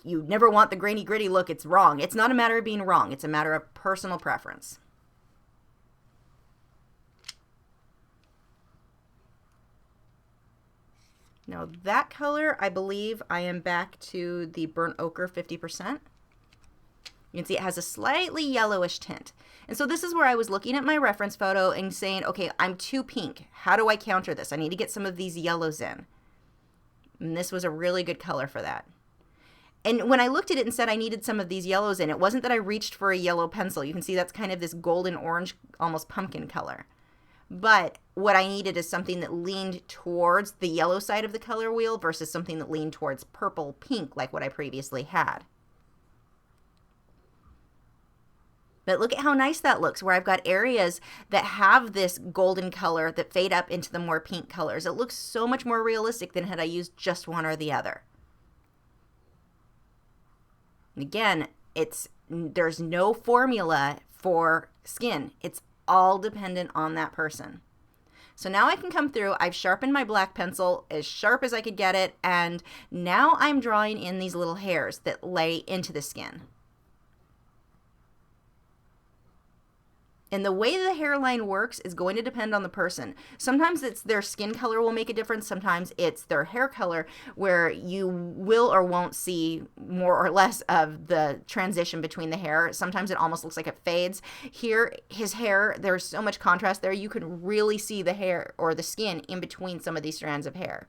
[SPEAKER 1] you never want the grainy, gritty look. It's wrong. It's not a matter of being wrong. It's a matter of personal preference. Now that color, I believe I am back to the burnt ochre 50%. You can see it has a slightly yellowish tint. And so this is where I was looking at my reference photo and saying, okay, I'm too pink. How do I counter this? I need to get some of these yellows in. And this was a really good color for that. And when I looked at it and said I needed some of these yellows in, it wasn't that I reached for a yellow pencil. You can see that's kind of this golden orange, almost pumpkin color. But what I needed is something that leaned towards the yellow side of the color wheel versus something that leaned towards purple pink like what I previously had. But look at how nice that looks, where I've got areas that have this golden color that fade up into the more pink colors. It looks so much more realistic than had I used just one or the other. And again, there's no formula for skin. It's all dependent on that person. So now I can come through, I've sharpened my black pencil as sharp as I could get it, and now I'm drawing in these little hairs that lay into the skin. And the way the hairline works is going to depend on the person. Sometimes it's their skin color will make a difference. Sometimes it's their hair color, where you will or won't see more or less of the transition between the hair. Sometimes it almost looks like it fades. Here, his hair, there's so much contrast there, you can really see the hair or the skin in between some of these strands of hair.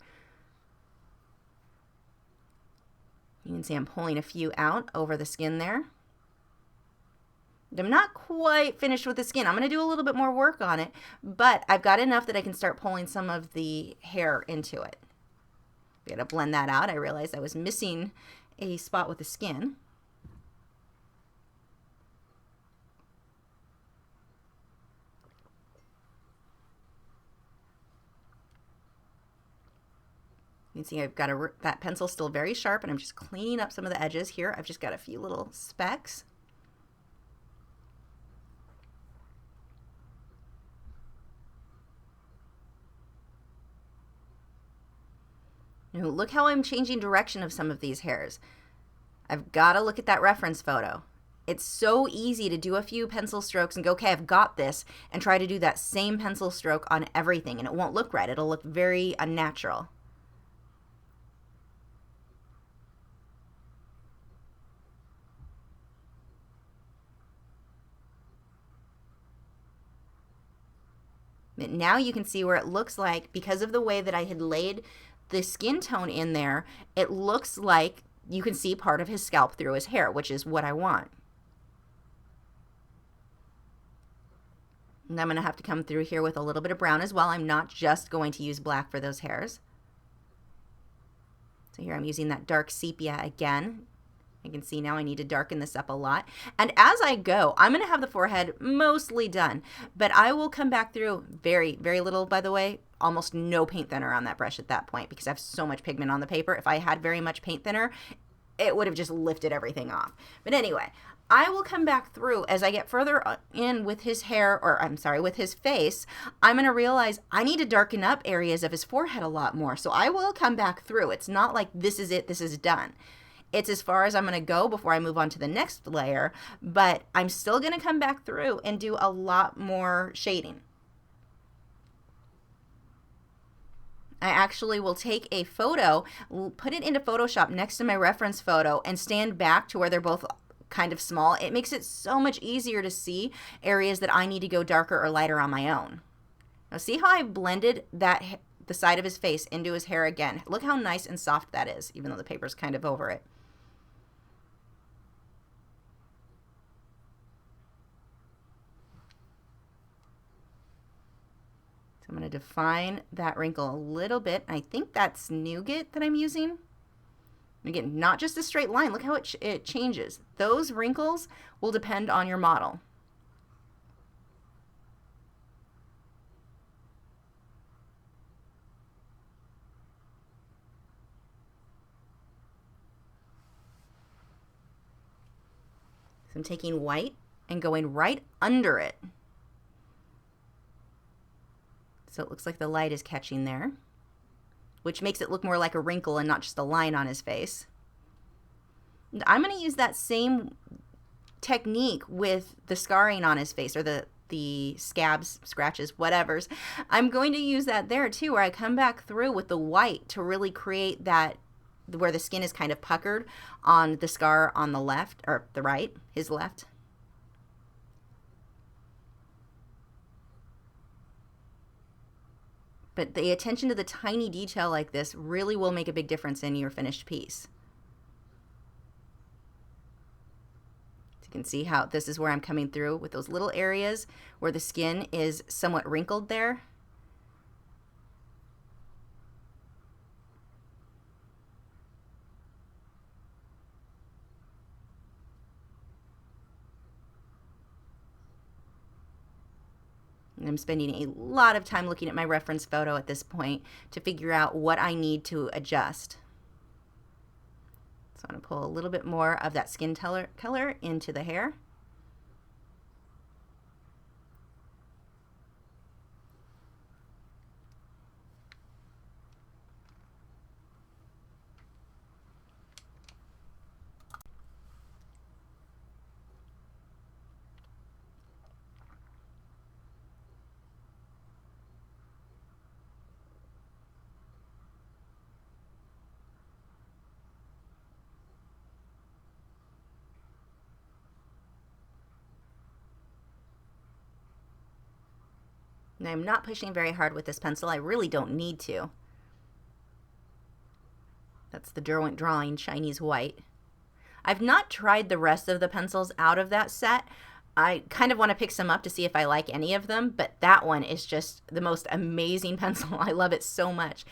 [SPEAKER 1] You can see I'm pulling a few out over the skin there. I'm not quite finished with the skin. I'm going to do a little bit more work on it, but I've got enough that I can start pulling some of the hair into it. We got to blend that out. I realized I was missing a spot with the skin. You can see I've got that pencil still very sharp, and I'm just cleaning up some of the edges here. I've just got a few little specks. Look how I'm changing direction of some of these hairs. I've got to look at that reference photo. It's so easy to do a few pencil strokes and go, okay, I've got this, and try to do that same pencil stroke on everything, and it won't look right. It'll look very unnatural. But now you can see where it looks like, because of the way that I had laid the skin tone in there, it looks like you can see part of his scalp through his hair, which is what I want. And I'm going to have to come through here with a little bit of brown as well. I'm not just going to use black for those hairs. So here I'm using that dark sepia again. You can see now I need to darken this up a lot. And as I go, I'm going to have the forehead mostly done, but I will come back through very, very little, by the way, almost no paint thinner on that brush at that point, because I have so much pigment on the paper. If I had very much paint thinner, it would have just lifted everything off. But anyway, I will come back through as I get further in with his hair, or I'm sorry, with his face. I'm going to realize I need to darken up areas of his forehead a lot more. So I will come back through. It's not like this is it, this is done. It's as far as I'm going to go before I move on to the next layer, but I'm still going to come back through and do a lot more shading. I actually will take a photo, put it into Photoshop next to my reference photo, and stand back to where they're both kind of small. It makes it so much easier to see areas that I need to go darker or lighter on my own. Now see how I blended the side of his face into his hair again. Look how nice and soft that is, even though the paper's kind of over it. So I'm going to define that wrinkle a little bit. I think that's nougat that I'm using. Again, not just a straight line. Look how it changes. Those wrinkles will depend on your model. So I'm taking white and going right under it. So it looks like the light is catching there. which makes it look more like a wrinkle and not just a line on his face. And I'm going to use that same technique with the scarring on his face, or the scabs, scratches, whatevers. I'm going to use that there too, where I come back through with the white to really create that, where the skin is kind of puckered on the scar on the left, or the right, his left. But the attention to the tiny detail like this really will make a big difference in your finished piece. You can see how this is where I'm coming through with those little areas where the skin is somewhat wrinkled there. And I'm spending a lot of time looking at my reference photo at this point to figure out what I need to adjust. So I'm going to pull a little bit more of that skin color into the hair. And I'm not pushing very hard with this pencil. I really don't need to. That's the Derwent Drawing Chinese White. I've not tried the rest of the pencils out of that set. I kind of want to pick some up to see if I like any of them, but that one is just the most amazing pencil. I love it so much.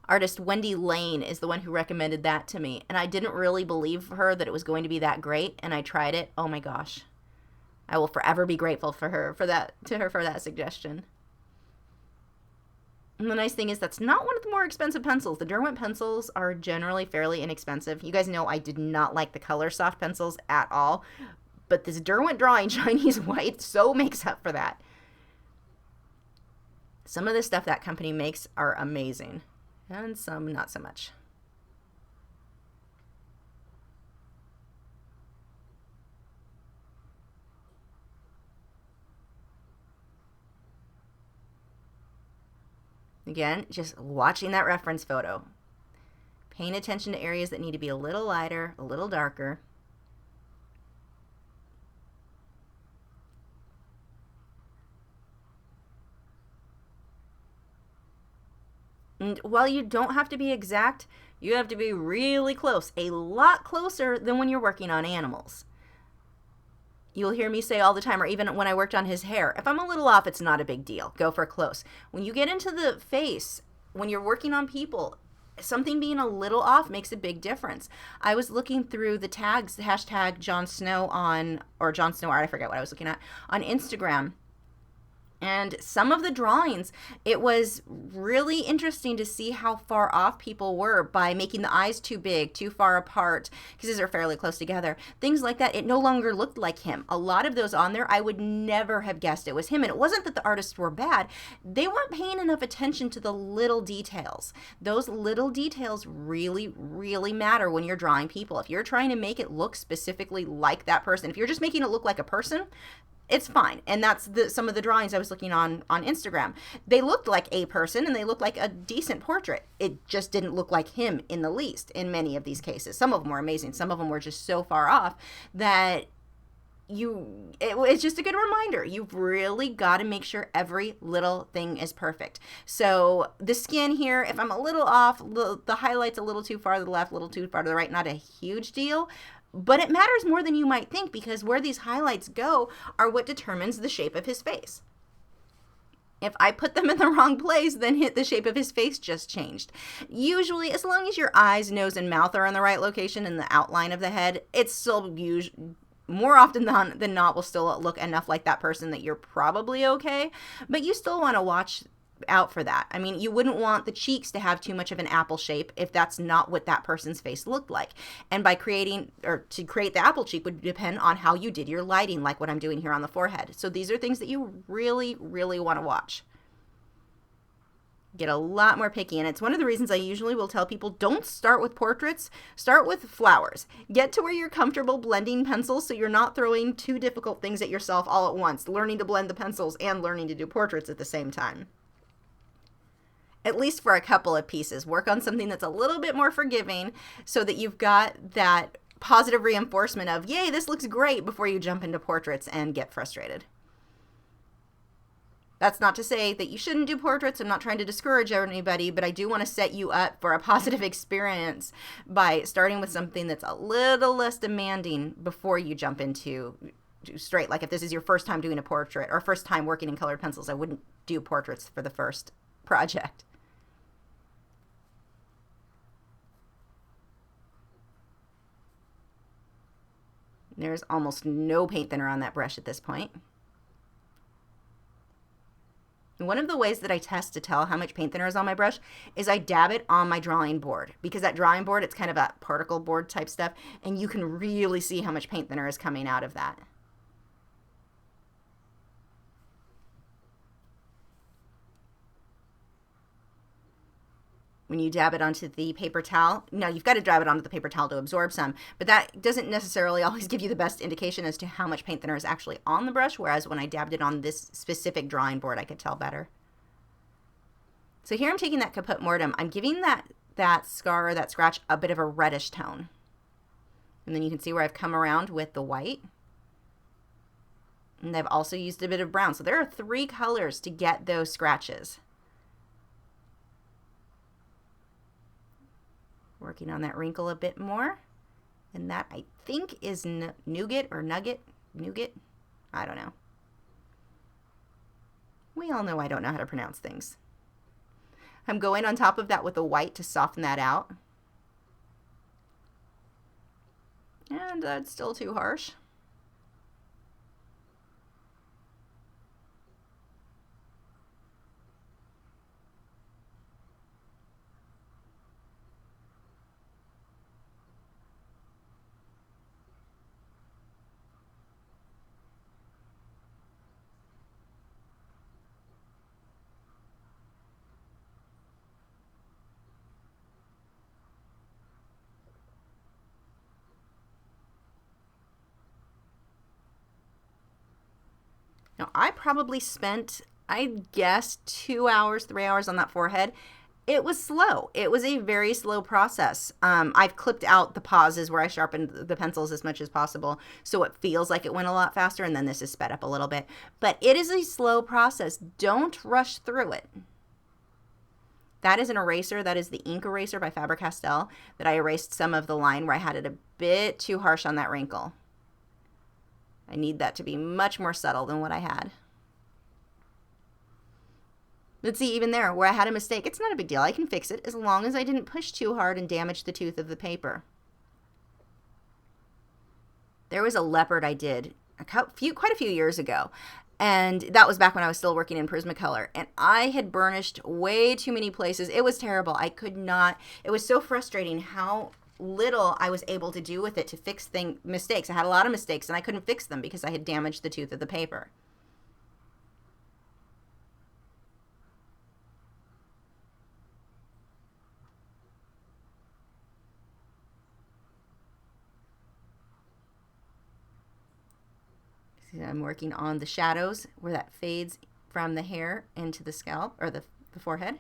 [SPEAKER 1] Artist Wendy Lane is the one who recommended that to me, and I didn't really believe her that it was going to be that great, and I tried it. Oh my gosh. I will forever be grateful for her for that suggestion. And the nice thing is that's not one of the more expensive pencils. The Derwent pencils are generally fairly inexpensive. You guys know I did not like the color soft pencils at all, but this Derwent Drawing Chinese White so makes up for that. Some of the stuff that company makes are amazing, and some not so much. Again, just watching that reference photo. Paying attention to areas that need to be a little lighter, a little darker. And while you don't have to be exact, you have to be really close, a lot closer than when you're working on animals. You'll hear me say all the time, or even when I worked on his hair, if I'm a little off, it's not a big deal. Go for close. When you get into the face, when you're working on people, something being a little off makes a big difference. I was looking through the tags, the hashtag Jon Snow on, or Jon Snow art, I forget what I was looking at, on Instagram. And some of the drawings, it was really interesting to see how far off people were by making the eyes too big, too far apart, because these are fairly close together. Things like that, it no longer looked like him. A lot of those on there, I would never have guessed it was him. And it wasn't that the artists were bad. They weren't paying enough attention to the little details. Those little details really, really matter when you're drawing people. If you're trying to make it look specifically like that person, if you're just making it look like a person, it's fine. And that's some of the drawings I was looking on Instagram. They looked like a person and they looked like a decent portrait. It just didn't look like him in the least in many of these cases. Some of them were amazing. Some of them were just so far off that it's just a good reminder. You've really got to make sure every little thing is perfect. So the skin here, if I'm a little off, the highlight's a little too far to the left, a little too far to the right, not a huge deal. But it matters more than you might think, because where these highlights go are what determines the shape of his face. If I put them in the wrong place, then the shape of his face just changed. Usually, as long as your eyes, nose, and mouth are in the right location in the outline of the head, it's still more often than not will still look enough like that person that you're probably okay. But you still want to watch out for that. I mean, you wouldn't want the cheeks to have too much of an apple shape if that's not what that person's face looked like. And to create the apple cheek would depend on how you did your lighting, like what I'm doing here on the forehead. So these are things that you really, really want to watch. Get a lot more picky, and it's one of the reasons I usually will tell people don't start with portraits, start with flowers. Get to where you're comfortable blending pencils so you're not throwing two difficult things at yourself all at once, learning to blend the pencils and learning to do portraits at the same time. At least for a couple of pieces. Work on something that's a little bit more forgiving so that you've got that positive reinforcement of, yay, this looks great, before you jump into portraits and get frustrated. That's not to say that you shouldn't do portraits. I'm not trying to discourage anybody, but I do want to set you up for a positive experience by starting with something that's a little less demanding before you jump into straight. Like if this is your first time doing a portrait or first time working in colored pencils, I wouldn't do portraits for the first project. There's almost no paint thinner on that brush at this point. One of the ways that I test to tell how much paint thinner is on my brush is I dab it on my drawing board, because that drawing board, it's kind of a particle board type stuff, and you can really see how much paint thinner is coming out of that. When you dab it onto the paper towel, now you've got to dab it onto the paper towel to absorb some, but that doesn't necessarily always give you the best indication as to how much paint thinner is actually on the brush, whereas when I dabbed it on this specific drawing board, I could tell better. So here I'm taking that caput mortuum, I'm giving that scar or that scratch a bit of a reddish tone. And then you can see where I've come around with the white. And I've also used a bit of brown. So there are 3 colors to get those scratches. Working on that wrinkle a bit more. And that, I think, is nougat or nugget. Nougat? I don't know. We all know I don't know how to pronounce things. I'm going on top of that with the white to soften that out. And that's still too harsh. Now, I probably spent, I guess, 2 hours, 3 hours on that forehead. It was slow. It was a very slow process. I've clipped out the pauses where I sharpened the pencils as much as possible, so it feels like it went a lot faster, and then this is sped up a little bit. But it is a slow process. Don't rush through it. That is an eraser. That is the ink eraser by Faber-Castell that I erased some of the line where I had it a bit too harsh on that wrinkle. I need that to be much more subtle than what I had. Let's see, even there, where I had a mistake, it's not a big deal. I can fix it as long as I didn't push too hard and damage the tooth of the paper. There was a leopard I did quite a few years ago, and that was back when I was still working in Prismacolor, and I had burnished way too many places. It was terrible. I could not, it was so frustrating how little I was able to do with it to fix mistakes. I had a lot of mistakes and I couldn't fix them because I had damaged the tooth of the paper. See, I'm working on the shadows where that fades from the hair into the scalp or the forehead.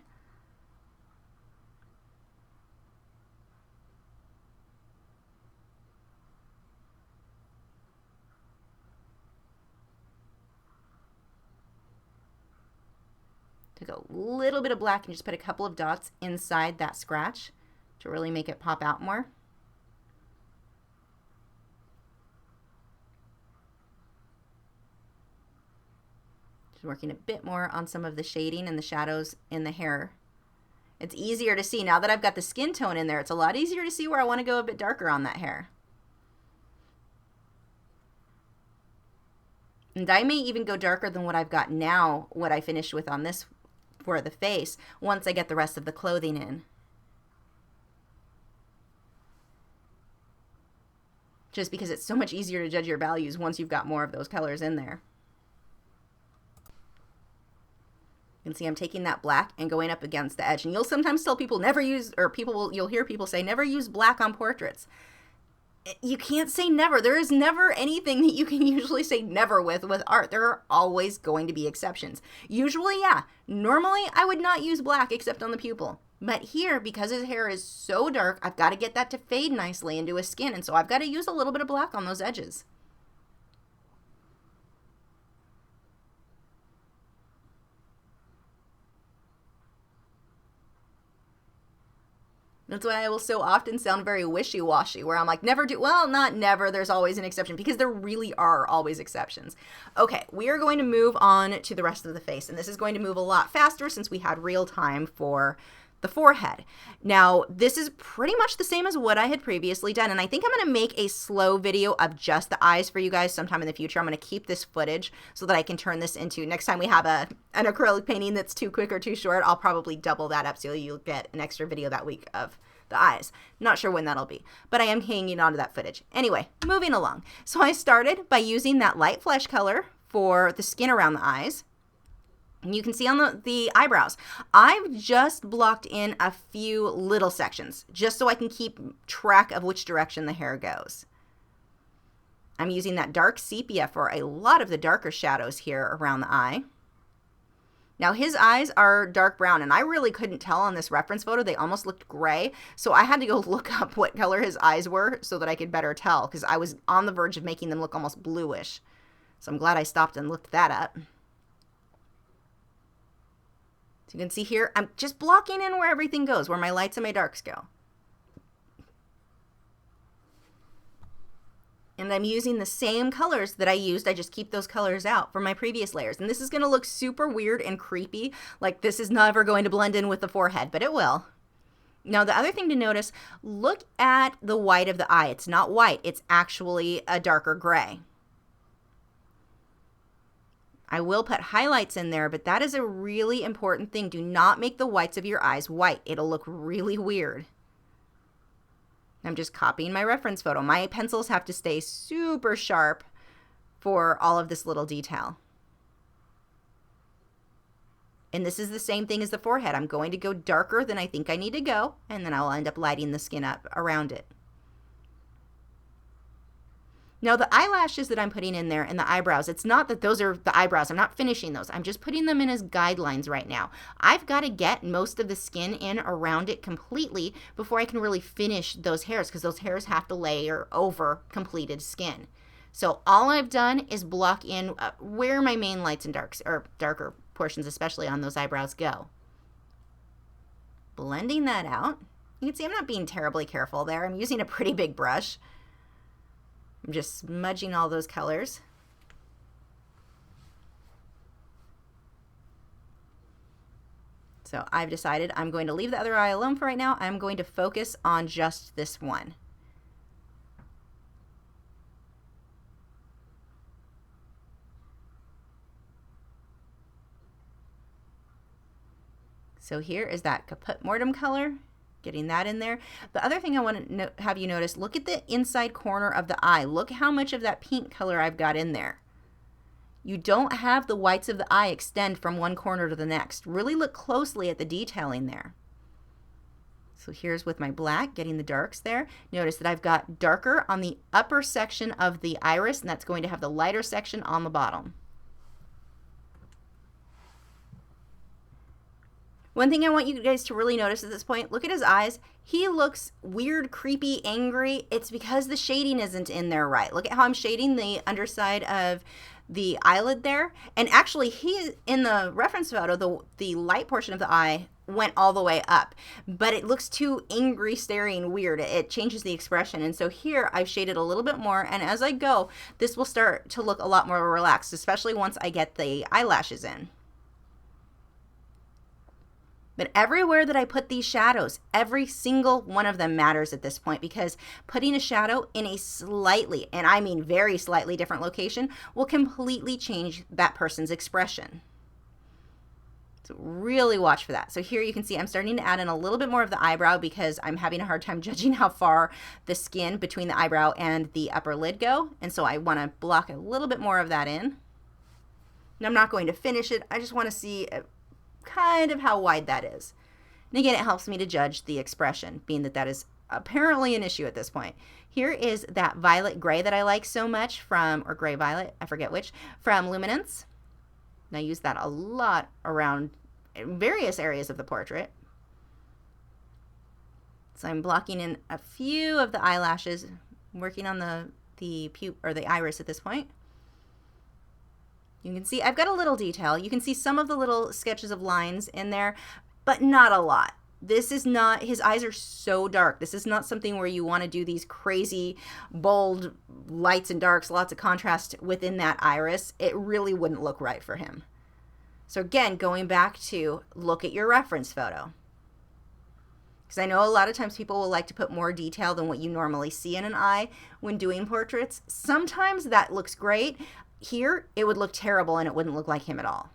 [SPEAKER 1] Took a little bit of black and just put a couple of dots inside that scratch to really make it pop out more. Just working a bit more on some of the shading and the shadows in the hair. It's easier to see now that I've got the skin tone in there. It's a lot easier to see where I want to go a bit darker on that hair. And I may even go darker than what I've got now, what I finished with on this for the face, once I get the rest of the clothing in. Just because it's so much easier to judge your values once you've got more of those colors in there. You can see I'm taking that black and going up against the edge. And you'll sometimes tell people never use, or you'll hear people say never use black on portraits. You can't say never. There is never anything that you can usually say never with art. There are always going to be exceptions. Usually, yeah. Normally, I would not use black except on the pupil. But here, because his hair is so dark, I've got to get that to fade nicely into his skin. And so I've got to use a little bit of black on those edges. That's why I will so often sound very wishy-washy, where I'm like, never do, well, not never, there's always an exception, because there really are always exceptions. Okay, we are going to move on to the rest of the face, and this is going to move a lot faster since we had real time for the forehead. Now, this is pretty much the same as what I had previously done, and I think I'm going to make a slow video of just the eyes for you guys sometime in the future. I'm going to keep this footage so that I can turn this into, next time we have an acrylic painting that's too quick or too short, I'll probably double that up so you'll get an extra video that week of the eyes. Not sure when that'll be, but I am hanging on to that footage. Anyway, moving along. So I started by using that light flesh color for the skin around the eyes. And you can see on the eyebrows, I've just blocked in a few little sections just so I can keep track of which direction the hair goes. I'm using that dark sepia for a lot of the darker shadows here around the eye. Now his eyes are dark brown, and I really couldn't tell on this reference photo. They almost looked gray, so I had to go look up what color his eyes were so that I could better tell, because I was on the verge of making them look almost bluish. So I'm glad I stopped and looked that up. So you can see here, I'm just blocking in where everything goes, where my lights and my darks go. And I'm using the same colors that I used. I just keep those colors out for my previous layers. And this is going to look super weird and creepy. Like this is never going to blend in with the forehead, but it will. Now the other thing to notice, look at the white of the eye. It's not white. It's actually a darker gray. I will put highlights in there, but that is a really important thing. Do not make the whites of your eyes white. It'll look really weird. I'm just copying my reference photo. My pencils have to stay super sharp for all of this little detail. And this is the same thing as the forehead. I'm going to go darker than I think I need to go, and then I'll end up lighting the skin up around it. Now the eyelashes that I'm putting in there and the eyebrows, it's not that those are the eyebrows. I'm not finishing those. I'm just putting them in as guidelines right now. I've got to get most of the skin in around it completely before I can really finish those hairs, because those hairs have to layer over completed skin. So all I've done is block in where my main lights and darks, or darker portions, especially on those eyebrows, go. Blending that out. You can see I'm not being terribly careful there. I'm using a pretty big brush. I'm just smudging all those colors. So I've decided I'm going to leave the other eye alone for right now. I'm going to focus on just this one. So here is that caput mortuum color. Getting that in there. The other thing I want to have you notice, look at the inside corner of the eye. Look how much of that pink color I've got in there. You don't have the whites of the eye extend from one corner to the next. Really look closely at the detailing there. So here's with my black, getting the darks there. Notice that I've got darker on the upper section of the iris, and that's going to have the lighter section on the bottom. One thing I want you guys to really notice at this point, look at his eyes. He looks weird, creepy, angry. It's because the shading isn't in there right. Look at how I'm shading the underside of the eyelid there. And actually, in the reference photo, the light portion of the eye went all the way up. But it looks too angry, staring, weird. It changes the expression. And so here, I've shaded a little bit more. And as I go, this will start to look a lot more relaxed, especially once I get the eyelashes in. But everywhere that I put these shadows, every single one of them matters at this point, because putting a shadow in a slightly, and I mean very slightly different location, will completely change that person's expression. So really watch for that. So here you can see I'm starting to add in a little bit more of the eyebrow because I'm having a hard time judging how far the skin between the eyebrow and the upper lid go. And so I want to block a little bit more of that in. And I'm not going to finish it. I just want to see kind of how wide that is. And again, it helps me to judge the expression, being that that is apparently an issue at this point. Here is that violet gray that I like so much from, or gray violet, I forget which, from Luminance. And I use that a lot around various areas of the portrait. So I'm blocking in a few of the eyelashes, working on the iris at this point. You can see I've got a little detail. You can see some of the little sketches of lines in there, but not a lot. This is not, his eyes are so dark. This is not something where you want to do these crazy, bold lights and darks, lots of contrast within that iris. It really wouldn't look right for him. So again, going back to look at your reference photo. Because I know a lot of times people will like to put more detail than what you normally see in an eye when doing portraits. Sometimes that looks great. Here, it would look terrible and it wouldn't look like him at all.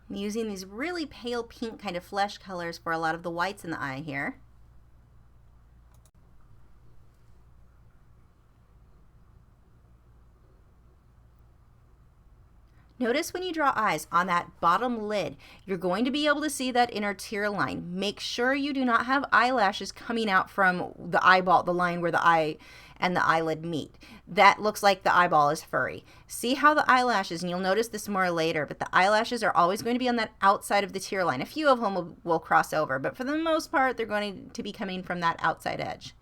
[SPEAKER 1] I'm using these really pale pink kind of flesh colors for a lot of the whites in the eye here. Notice when you draw eyes on that bottom lid, you're going to be able to see that inner tear line. Make sure you do not have eyelashes coming out from the eyeball, the line where the eye and the eyelid meet. That looks like the eyeball is furry. See how the eyelashes, and you'll notice this more later, but the eyelashes are always going to be on that outside of the tear line. A few of them will cross over, but for the most part, they're going to be coming from that outside edge.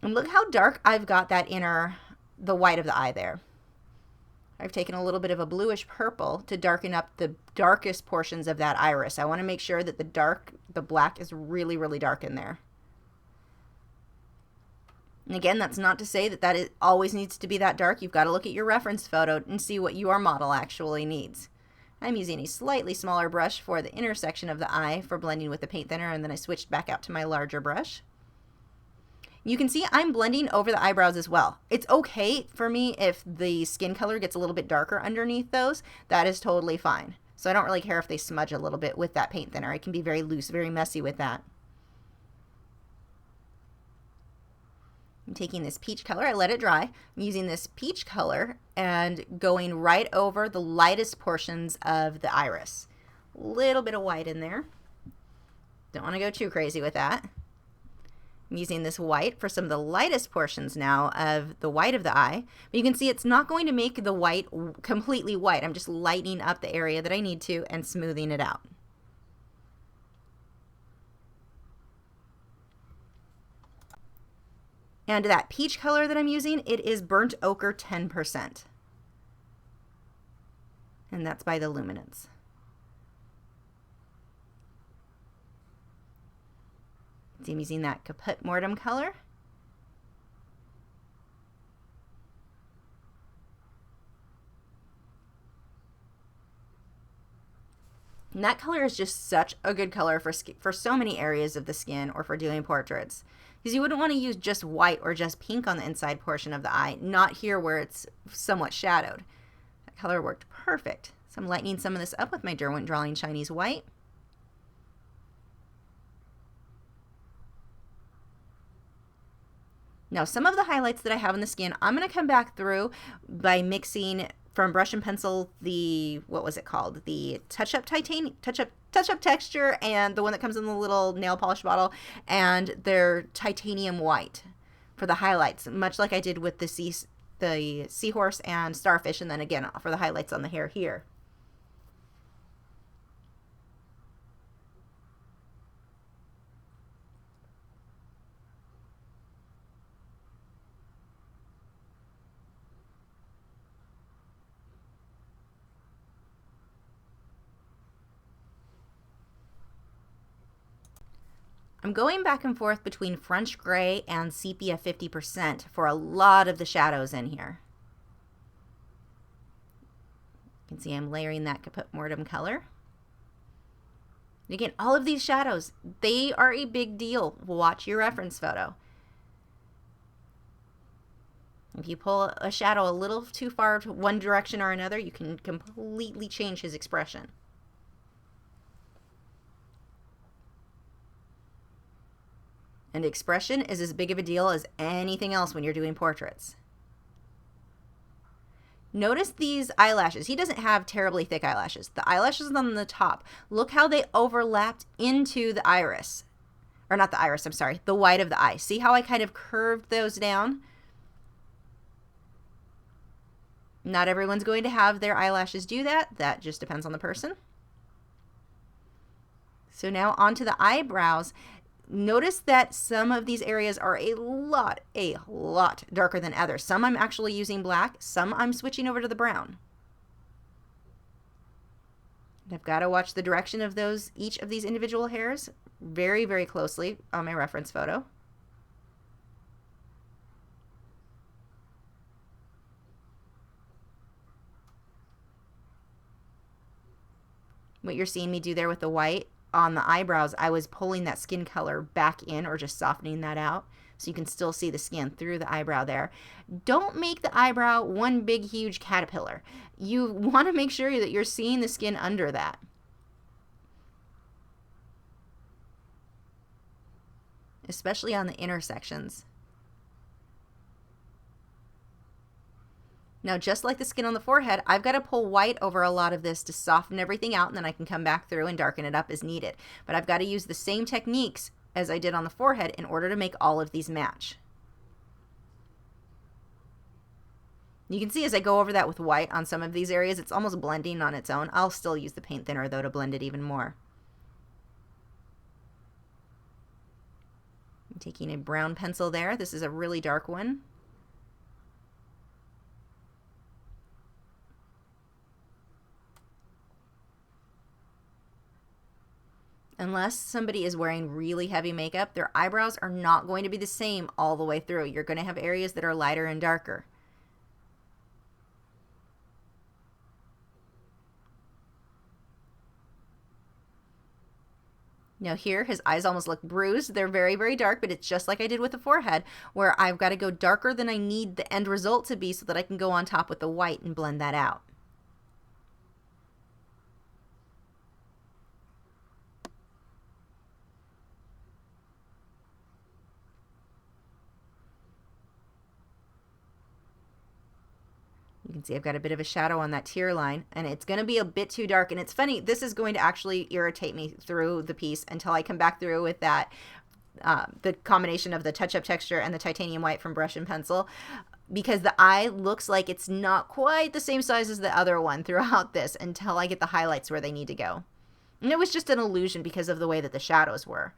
[SPEAKER 1] And look how dark I've got that the white of the eye there. I've taken a little bit of a bluish purple to darken up the darkest portions of that iris. I want to make sure that the black is really, really dark in there. And again, that's not to say that it always needs to be that dark. You've got to look at your reference photo and see what your model actually needs. I'm using a slightly smaller brush for the intersection of the eye for blending with the paint thinner, and then I switched back out to my larger brush. You can see I'm blending over the eyebrows as well. It's okay for me if the skin color gets a little bit darker underneath those. That is totally fine. So I don't really care if they smudge a little bit with that paint thinner. I can be very loose, very messy with that. I'm taking this peach color, I let it dry. I'm using this peach color and going right over the lightest portions of the iris. A little bit of white in there. Don't want to go too crazy with that. I'm using this white for some of the lightest portions now of the white of the eye. But you can see it's not going to make the white completely white. I'm just lightening up the area that I need to and smoothing it out. And that peach color that I'm using, it is burnt ochre 10%. And that's by the Luminance. So I'm using that caput mortuum color. And that color is just such a good color for so many areas of the skin or for doing portraits. Because you wouldn't want to use just white or just pink on the inside portion of the eye, not here where it's somewhat shadowed. That color worked perfect. So I'm lightening some of this up with my Derwent Drawing Chinese White. Now, some of the highlights that I have in the skin, I'm going to come back through by mixing from brush and pencil the, what was it called? The touch-up texture, and the one that comes in the little nail polish bottle, and their titanium white for the highlights, much like I did with the seahorse and starfish, and then again for the highlights on the hair here. I'm going back and forth between French gray and sepia 50% for a lot of the shadows in here. You can see I'm layering that caput mortuum color. And again, all of these shadows, they are a big deal. Watch your reference photo. If you pull a shadow a little too far to one direction or another, you can completely change his expression. And expression is as big of a deal as anything else when you're doing portraits. Notice these eyelashes. He doesn't have terribly thick eyelashes. The eyelashes on the top, look how they overlapped into the iris. Or not the iris, I'm sorry, the white of the eye. See how I kind of curved those down? Not everyone's going to have their eyelashes do that. That just depends on the person. So now onto the eyebrows. Notice that some of these areas are a lot darker than others. Some I'm actually using black, some I'm switching over to the brown. And I've got to watch the direction of each of these individual hairs very, very closely on my reference photo. What you're seeing me do there with the white on the eyebrows, I was pulling that skin color back in or just softening that out so you can still see the skin through the eyebrow there. Don't make the eyebrow one big huge caterpillar. You want to make sure that you're seeing the skin under that. Especially on the intersections. Now, just like the skin on the forehead, I've got to pull white over a lot of this to soften everything out, and then I can come back through and darken it up as needed. But I've got to use the same techniques as I did on the forehead in order to make all of these match. You can see as I go over that with white on some of these areas, it's almost blending on its own. I'll still use the paint thinner, though, to blend it even more. I'm taking a brown pencil there. This is a really dark one. Unless somebody is wearing really heavy makeup, their eyebrows are not going to be the same all the way through. You're going to have areas that are lighter and darker. Now here, his eyes almost look bruised. They're very, very dark, but it's just like I did with the forehead, where I've got to go darker than I need the end result to be so that I can go on top with the white and blend that out. You can see I've got a bit of a shadow on that tear line, and it's going to be a bit too dark. And it's funny, this is going to actually irritate me through the piece until I come back through with that, the combination of the touch-up texture and the titanium white from brush and pencil, because the eye looks like it's not quite the same size as the other one throughout this until I get the highlights where they need to go. And it was just an illusion because of the way that the shadows were.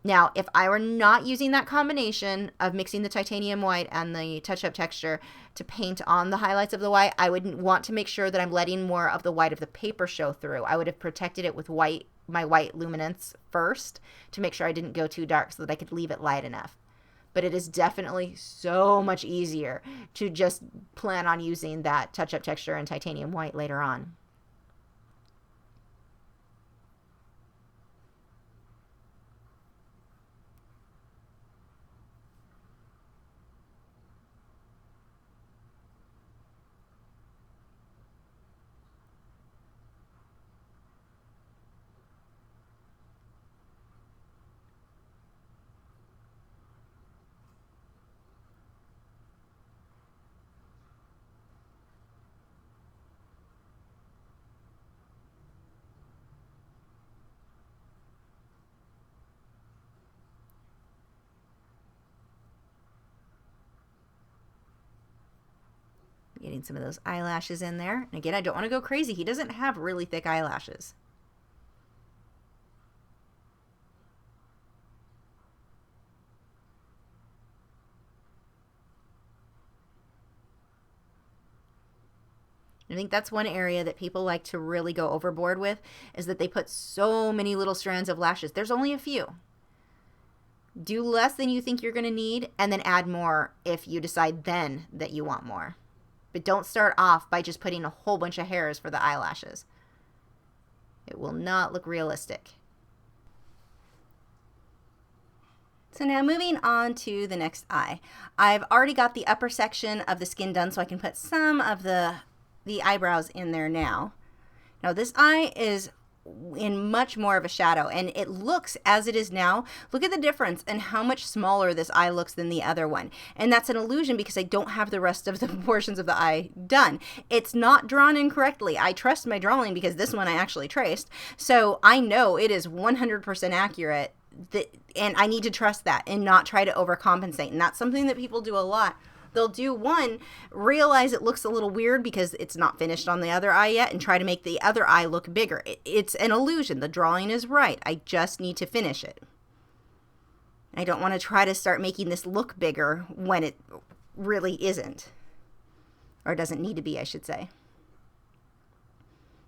[SPEAKER 1] Now, if I were not using that combination of mixing the titanium white and the touch-up texture to paint on the highlights of the white, I would want to make sure that I'm letting more of the white of the paper show through. I would have protected it with white, my white Luminance first to make sure I didn't go too dark so that I could leave it light enough. But it is definitely so much easier to just plan on using that touch-up texture and titanium white later on. Getting some of those eyelashes in there. And again, I don't want to go crazy. He doesn't have really thick eyelashes. I think that's one area that people like to really go overboard with, is that they put so many little strands of lashes. There's only a few. Do less than you think you're going to need, and then add more if you decide then that you want more. But don't start off by just putting a whole bunch of hairs for the eyelashes. It will not look realistic. So now moving on to the next eye. I've already got the upper section of the skin done, so I can put some of the eyebrows in there now. Now this eye is in much more of a shadow, and it looks as it is now. Look at the difference and how much smaller this eye looks than the other one. And that's an illusion because I don't have the rest of the portions of the eye done. It's not drawn incorrectly. I trust my drawing because this one I actually traced. So I know it is 100% accurate, and I need to trust that and not try to overcompensate. And that's something that people do a lot. They'll do one, realize it looks a little weird because it's not finished on the other eye yet, and try to make the other eye look bigger. It's an illusion. The drawing is right. I just need to finish it. I don't want to try to start making this look bigger when it really isn't. Or doesn't need to be, I should say.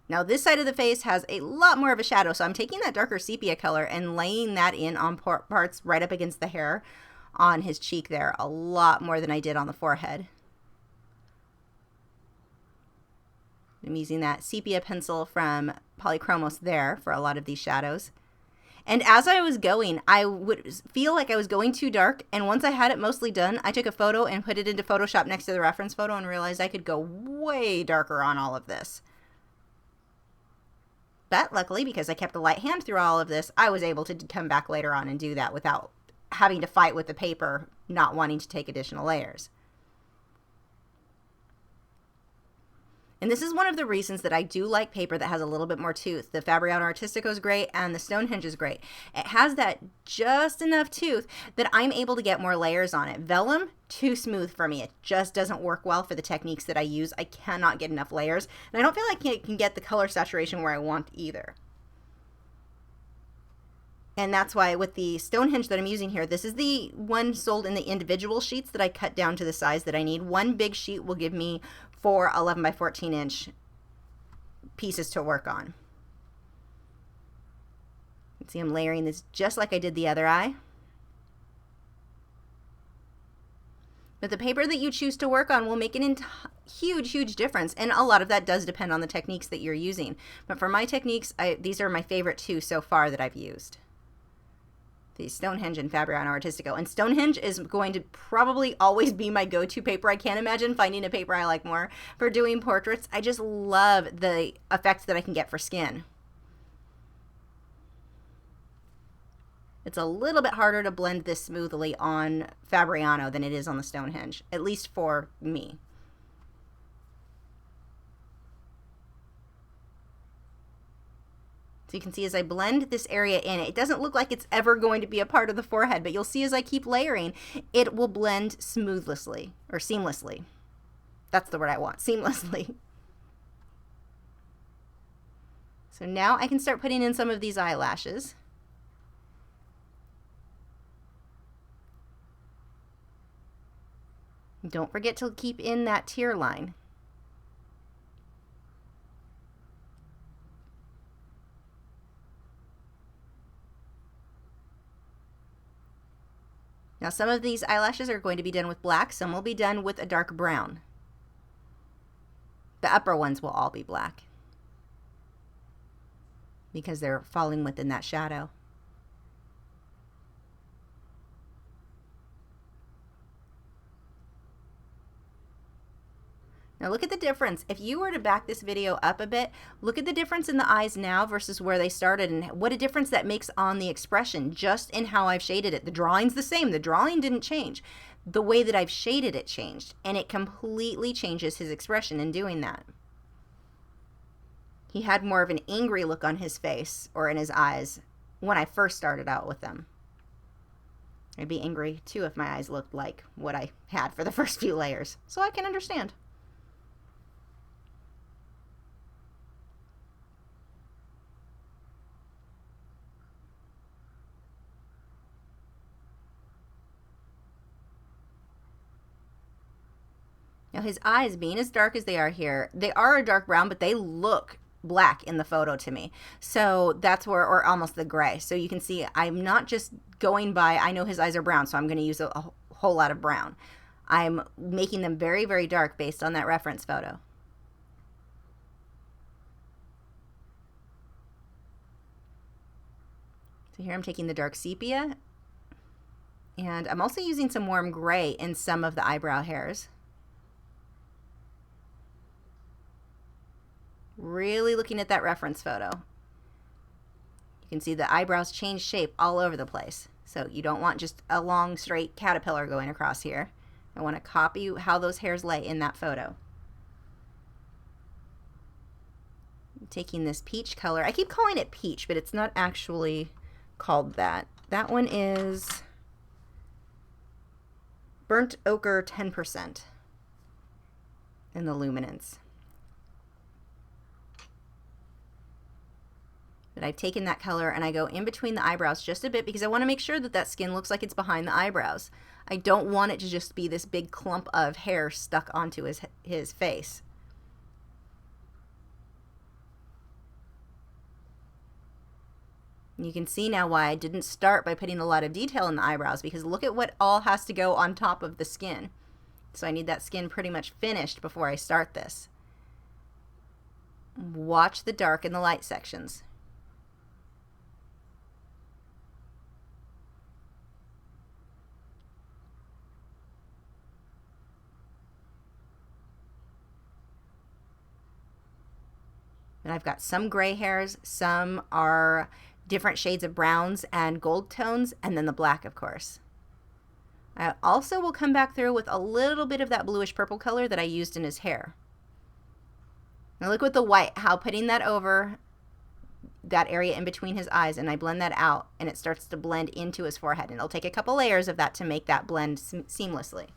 [SPEAKER 1] Now this side of the face has a lot more of a shadow, so I'm taking that darker sepia color and laying that in on parts right up against the hair on his cheek there, a lot more than I did on the forehead. I'm using that sepia pencil from Polychromos there for a lot of these shadows. And as I was going, I would feel like I was going too dark, and once I had it mostly done, I took a photo and put it into Photoshop next to the reference photo and realized I could go way darker on all of this. But luckily, because I kept a light hand through all of this, I was able to come back later on and do that without having to fight with the paper, not wanting to take additional layers. And this is one of the reasons that I do like paper that has a little bit more tooth. The Fabriano Artistico is great and the Stonehenge is great. It has that just enough tooth that I'm able to get more layers on it. Vellum, too smooth for me. It just doesn't work well for the techniques that I use. I cannot get enough layers, and I don't feel like I can get the color saturation where I want either. And that's why with the Stonehenge that I'm using here, this is the one sold in the individual sheets that I cut down to the size that I need. One big sheet will give me 4 11 by 14 inch pieces to work on. You can see I'm layering this just like I did the other eye. But the paper that you choose to work on will make a huge difference. And a lot of that does depend on the techniques that you're using. But for my techniques, these are my favorite two so far that I've used. The Stonehenge and Fabriano Artistico. And Stonehenge is going to probably always be my go-to paper. I can't imagine finding a paper I like more for doing portraits. I just love the effect that I can get for skin. It's a little bit harder to blend this smoothly on Fabriano than it is on the Stonehenge, at least for me. So you can see as I blend this area in, it doesn't look like it's ever going to be a part of the forehead, but you'll see as I keep layering, it will blend smoothly, or seamlessly. That's the word I want, seamlessly. So now I can start putting in some of these eyelashes. Don't forget to keep in that tear line. Now some of these eyelashes are going to be done with black, some will be done with a dark brown. The upper ones will all be black because they're falling within that shadow. Now look at the difference. If you were to back this video up a bit, look at the difference in the eyes now versus where they started, and what a difference that makes on the expression just in how I've shaded it. The drawing's the same. The drawing didn't change. The way that I've shaded it changed, and it completely changes his expression in doing that. He had more of an angry look on his face or in his eyes when I first started out with them. I'd be angry too if my eyes looked like what I had for the first few layers, so I can understand. Now his eyes, being as dark as they are here, they are a dark brown, but they look black in the photo to me. So that's where, or almost the gray. So you can see I'm not just going by, I know his eyes are brown, so I'm going to use a whole lot of brown. I'm making them very dark based on that reference photo. So here I'm taking the dark sepia, and I'm also using some warm gray in some of the eyebrow hairs. Really looking at that reference photo. You can see the eyebrows change shape all over the place. So you don't want just a long straight caterpillar going across here. I want to copy how those hairs lay in that photo. I'm taking this peach color. I keep calling it peach, but it's not actually called that. That one is burnt ochre 10% in the Luminance. But I've taken that color and I go in between the eyebrows just a bit because I want to make sure that that skin looks like it's behind the eyebrows. I don't want it to just be this big clump of hair stuck onto his face. You can see now why I didn't start by putting a lot of detail in the eyebrows, because look at what all has to go on top of the skin. So I need that skin pretty much finished before I start this. Watch the dark and the light sections. And I've got some gray hairs, some are different shades of browns and gold tones, and then the black, of course. I also will come back through with a little bit of that bluish purple color that I used in his hair. Now look with the white, how putting that over that area in between his eyes, and I blend that out, and it starts to blend into his forehead. And it'll take a couple layers of that to make that blend seamlessly,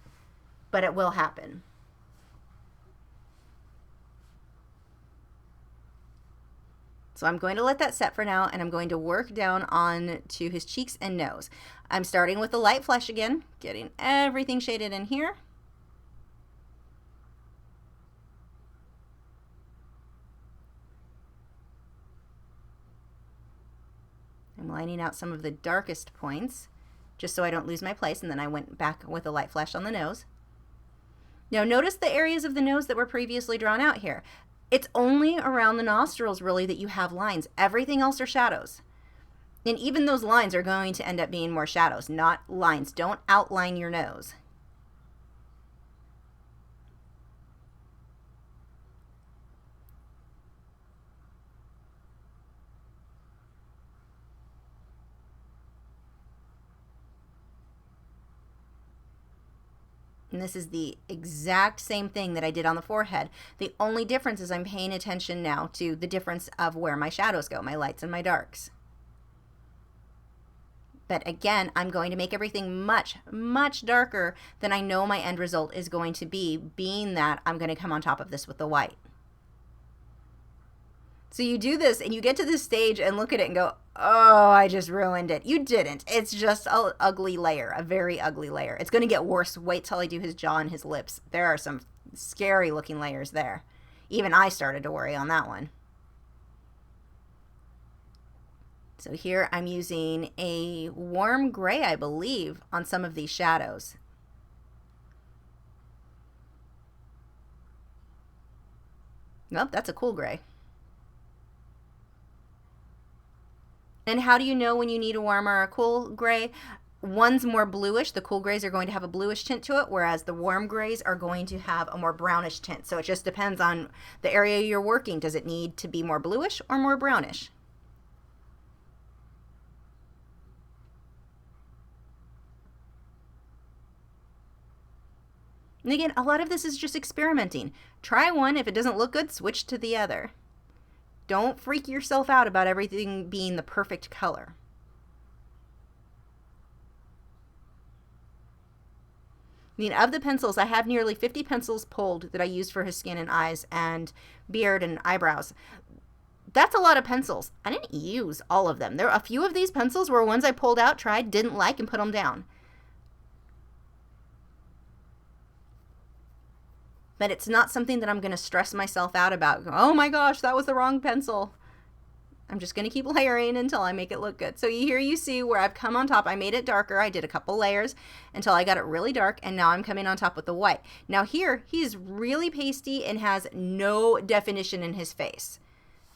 [SPEAKER 1] but it will happen. So I'm going to let that set for now, and I'm going to work down on to his cheeks and nose. I'm starting with the light flesh again, getting everything shaded in here. I'm lining out some of the darkest points, just so I don't lose my place, and then I went back with the light flesh on the nose. Now notice the areas of the nose that were previously drawn out here. It's only around the nostrils really that you have lines. Everything else are shadows. And even those lines are going to end up being more shadows, not lines. Don't outline your nose. And this is the exact same thing that I did on the forehead. The only difference is I'm paying attention now to the difference of where my shadows go, my lights and my darks. But again, I'm going to make everything much, much darker than I know my end result is going to be, being that I'm going to come on top of this with the white. So you do this and you get to this stage and look at it and go, oh, I just ruined it. You didn't. It's just an ugly layer, a very ugly layer. It's going to get worse. Wait till I do his jaw and his lips. There are some scary looking layers there. Even I started to worry on that one. So here I'm using a warm gray, I believe, on some of these shadows. Nope, that's a cool gray. And how do you know when you need a warm or a cool gray? One's more bluish. The cool grays are going to have a bluish tint to it, whereas the warm grays are going to have a more brownish tint. So it just depends on the area you're working. Does it need to be more bluish or more brownish? And again, a lot of this is just experimenting. Try one. If it doesn't look good, switch to the other. Don't freak yourself out about everything being the perfect color. I mean, of the pencils, I have nearly 50 pencils pulled that I used for his skin and eyes and beard and eyebrows. That's a lot of pencils. I didn't use all of them. There are a few of these pencils were ones I pulled out, tried, didn't like, and put them down. But it's not something that I'm going to stress myself out about. Oh my gosh, that was the wrong pencil. I'm just going to keep layering until I make it look good. So here you see where I've come on top. I made it darker. I did a couple layers until I got it really dark, and now I'm coming on top with the white. Now here, he's really pasty and has no definition in his face.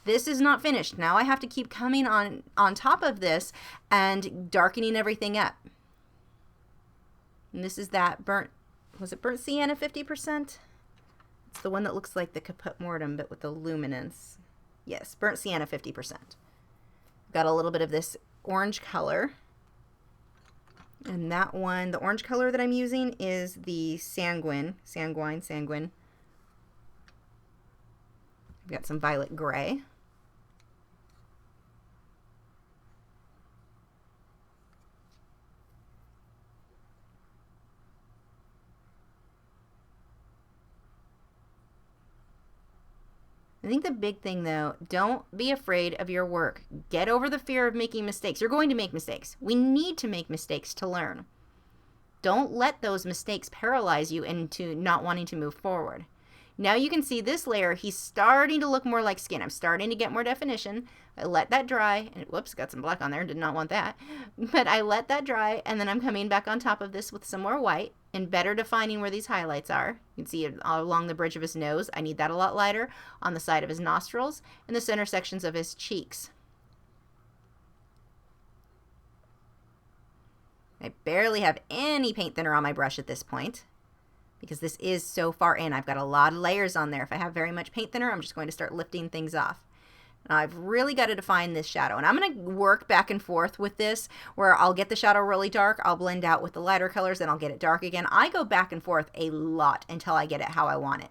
[SPEAKER 1] This is not finished. Now I have to keep coming on top of this and darkening everything up. And this is that burnt, was it burnt sienna 50%? It's the one that looks like the caput mortuum, but with the luminance. Yes, burnt sienna 50%. Got a little bit of this orange color. And that one, the orange color that I'm using is the sanguine. I've got some violet gray. I think the big thing though, don't be afraid of your work. Get over the fear of making mistakes. You're going to make mistakes. We need to make mistakes to learn. Don't let those mistakes paralyze you into not wanting to move forward. Now you can see this layer, he's starting to look more like skin. I'm starting to get more definition. I let that dry, and whoops, got some black on there, did not want that. But I let that dry, and then I'm coming back on top of this with some more white and better defining where these highlights are. You can see it all along the bridge of his nose. I need that a lot lighter on the side of his nostrils and the center sections of his cheeks. I barely have any paint thinner on my brush at this point, because this is so far in. I've got a lot of layers on there. If I have very much paint thinner, I'm just going to start lifting things off. Now I've really got to define this shadow, and I'm going to work back and forth with this, where I'll get the shadow really dark, I'll blend out with the lighter colors, then I'll get it dark again. I go back and forth a lot until I get it how I want it.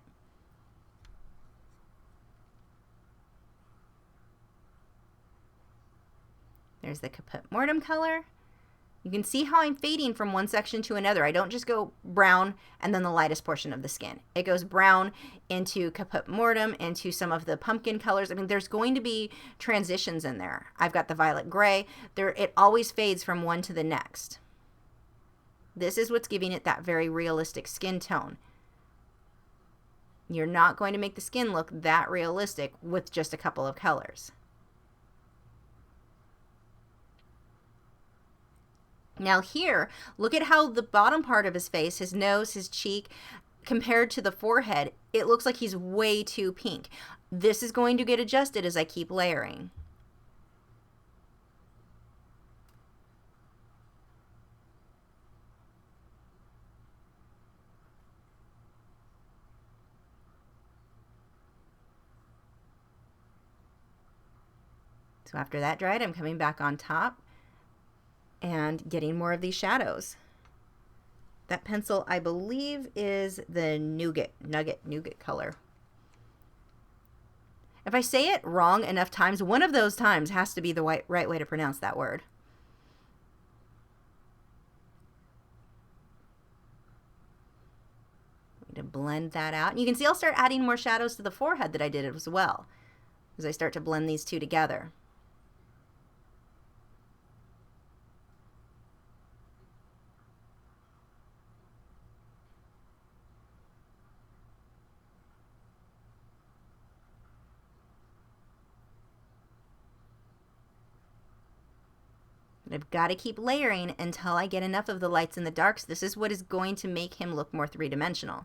[SPEAKER 1] There's the caput mortuum color. You can see how I'm fading from one section to another. I don't just go brown and then the lightest portion of the skin. It goes brown into caput mortuum, into some of the pumpkin colors. I mean, there's going to be transitions in there. I've got the violet gray. It always fades from one to the next. This is what's giving it that very realistic skin tone. You're not going to make the skin look that realistic with just a couple of colors. Now here, look at how the bottom part of his face, his nose, his cheek, compared to the forehead, it looks like he's way too pink. This is going to get adjusted as I keep layering. So after that dried, I'm coming back on top and getting more of these shadows. That pencil, I believe, is the nougat color. If I say it wrong enough times, one of those times has to be the right way to pronounce that word. I'm going to blend that out. And you can see I'll start adding more shadows to the forehead that I did as well, as I start to blend these two together. But I've got to keep layering until I get enough of the lights and the darks. This is what is going to make him look more three-dimensional.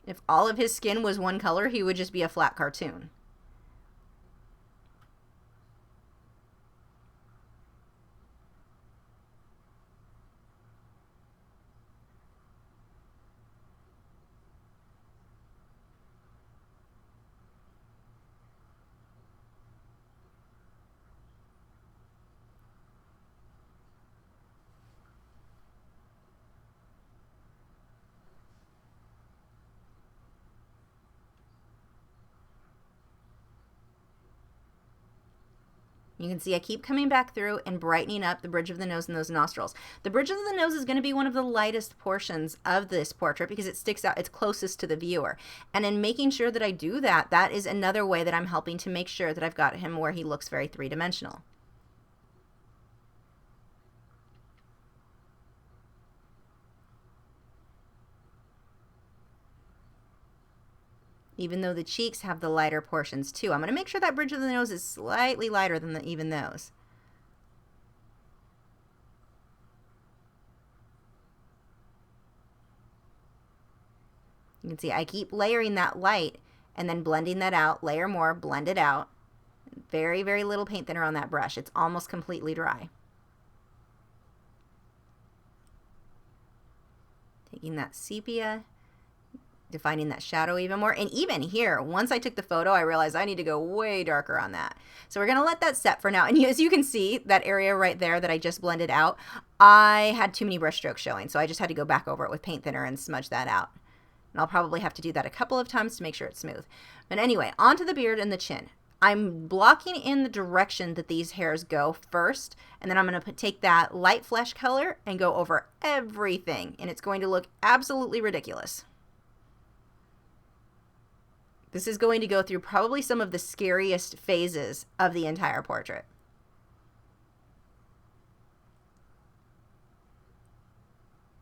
[SPEAKER 1] If all of his skin was one color, he would just be a flat cartoon. You can see I keep coming back through and brightening up the bridge of the nose and those nostrils. The bridge of the nose is going to be one of the lightest portions of this portrait because it sticks out, it's closest to the viewer. And in making sure that I do that, that is another way that I'm helping to make sure that I've got him where he looks very three-dimensional. Even though the cheeks have the lighter portions too. I'm going to make sure that bridge of the nose is slightly lighter than the even those. You can see I keep layering that light and then blending that out, layer more, blend it out. Very, very little paint thinner on that brush. It's almost completely dry. Taking that sepia, defining that shadow even more. And even here, once I took the photo, I realized I need to go way darker on that. So we're going to let that set for now. And as you can see, that area right there that I just blended out, I had too many brush strokes showing. So I just had to go back over it with paint thinner and smudge that out. And I'll probably have to do that a couple of times to make sure it's smooth. But anyway, onto the beard and the chin. I'm blocking in the direction that these hairs go first, and then I'm going to take that light flesh color and go over everything, and it's going to look absolutely ridiculous. This is going to go through probably some of the scariest phases of the entire portrait.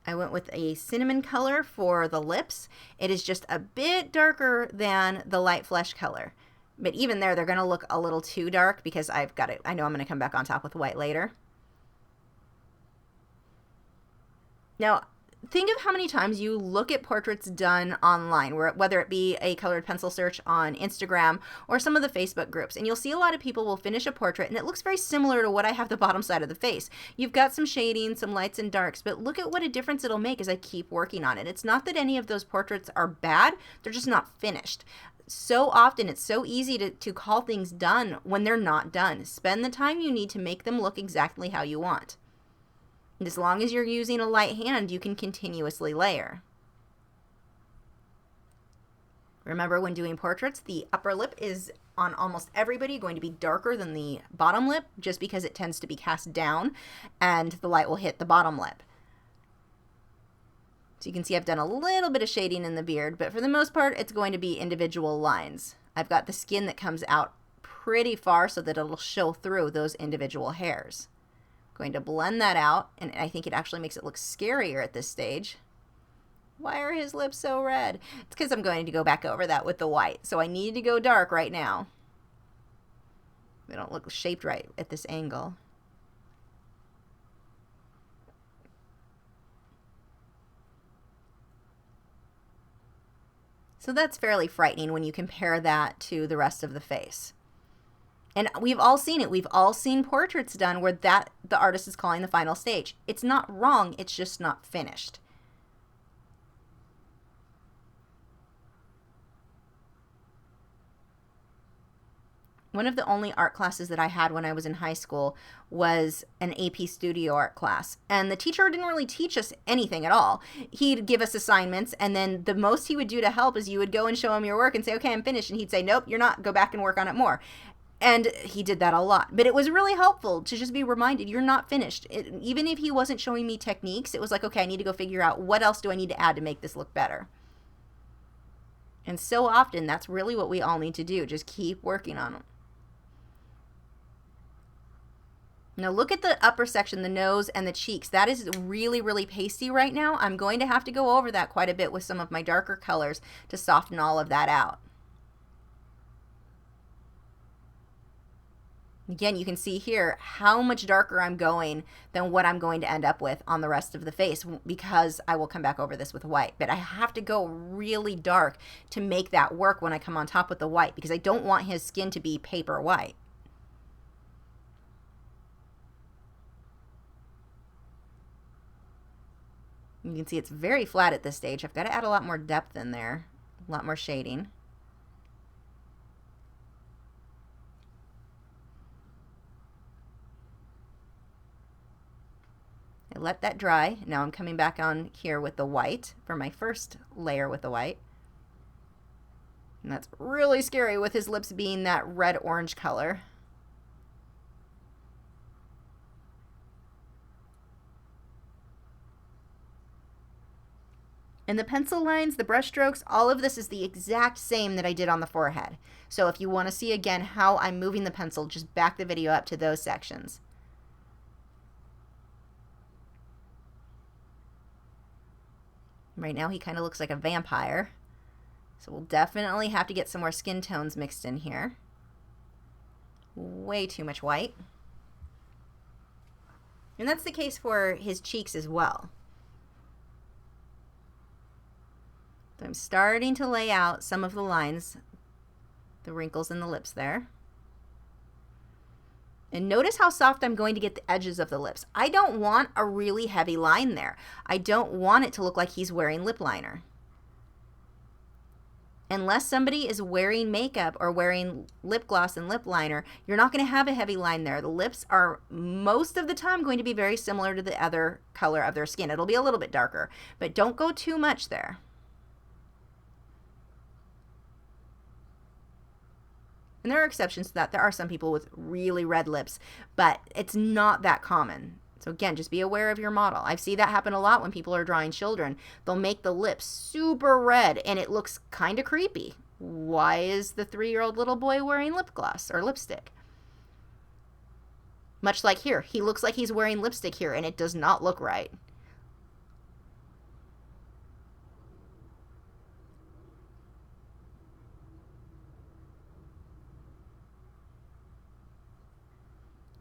[SPEAKER 1] I went with a cinnamon color for the lips. It is just a bit darker than the light flesh color. But even there, they're going to look a little too dark because I've got it. I know I'm going to come back on top with white later. Now, think of how many times you look at portraits done online, whether it be a colored pencil search on Instagram or some of the Facebook groups, and you'll see a lot of people will finish a portrait and it looks very similar to what I have the bottom side of the face. You've got some shading, some lights and darks, but look at what a difference it'll make as I keep working on it. It's not that any of those portraits are bad, they're just not finished. So often it's so easy to call things done when they're not done. Spend the time you need to make them look exactly how you want. And as long as you're using a light hand, you can continuously layer. Remember, when doing portraits, the upper lip is on almost everybody going to be darker than the bottom lip just because it tends to be cast down and the light will hit the bottom lip. So you can see I've done a little bit of shading in the beard, but for the most part, it's going to be individual lines. I've got the skin that comes out pretty far so that it'll show through those individual hairs. I'm going to blend that out, and I think it actually makes it look scarier at this stage. Why are his lips so red? It's because I'm going to go back over that with the white, so I need to go dark right now. They don't look shaped right at this angle. So that's fairly frightening when you compare that to the rest of the face. And we've all seen it. We've all seen portraits done where the artist is calling the final stage. It's not wrong, it's just not finished. One of the only art classes that I had when I was in high school was an AP studio art class. And the teacher didn't really teach us anything at all. He'd give us assignments, and then the most he would do to help is you would go and show him your work and say, okay, I'm finished. And he'd say, nope, you're not. Go back and work on it more. And he did that a lot. But it was really helpful to just be reminded you're not finished. Even if he wasn't showing me techniques, it was like, okay, I need to go figure out what else do I need to add to make this look better. And so often, that's really what we all need to do. Just keep working on them. Now look at the upper section, the nose and the cheeks. That is really, really pasty right now. I'm going to have to go over that quite a bit with some of my darker colors to soften all of that out. Again, you can see here how much darker I'm going than what I'm going to end up with on the rest of the face, because I will come back over this with white. But I have to go really dark to make that work when I come on top with the white, because I don't want his skin to be paper white. You can see it's very flat at this stage. I've got to add a lot more depth in there, a lot more shading. I let that dry. Now I'm coming back on here with the white for my first layer with the white. And that's really scary with his lips being that red-orange color. And the pencil lines, the brush strokes, all of this is the exact same that I did on the forehead. So if you want to see again how I'm moving the pencil, just back the video up to those sections. Right now he kind of looks like a vampire. So we'll definitely have to get some more skin tones mixed in here. Way too much white. And that's the case for his cheeks as well. So I'm starting to lay out some of the lines, the wrinkles in the lips there. And notice how soft I'm going to get the edges of the lips. I don't want a really heavy line there. I don't want it to look like he's wearing lip liner. Unless somebody is wearing makeup or wearing lip gloss and lip liner, you're not going to have a heavy line there. The lips are most of the time going to be very similar to the other color of their skin. It'll be a little bit darker, but don't go too much there. And there are exceptions to that. There are some people with really red lips, but it's not that common. So again, just be aware of your model. I see that happen a lot when people are drawing children. They'll make the lips super red and it looks kind of creepy. Why is the 3-year-old little boy wearing lip gloss or lipstick? Much like here, he looks like he's wearing lipstick here and it does not look right.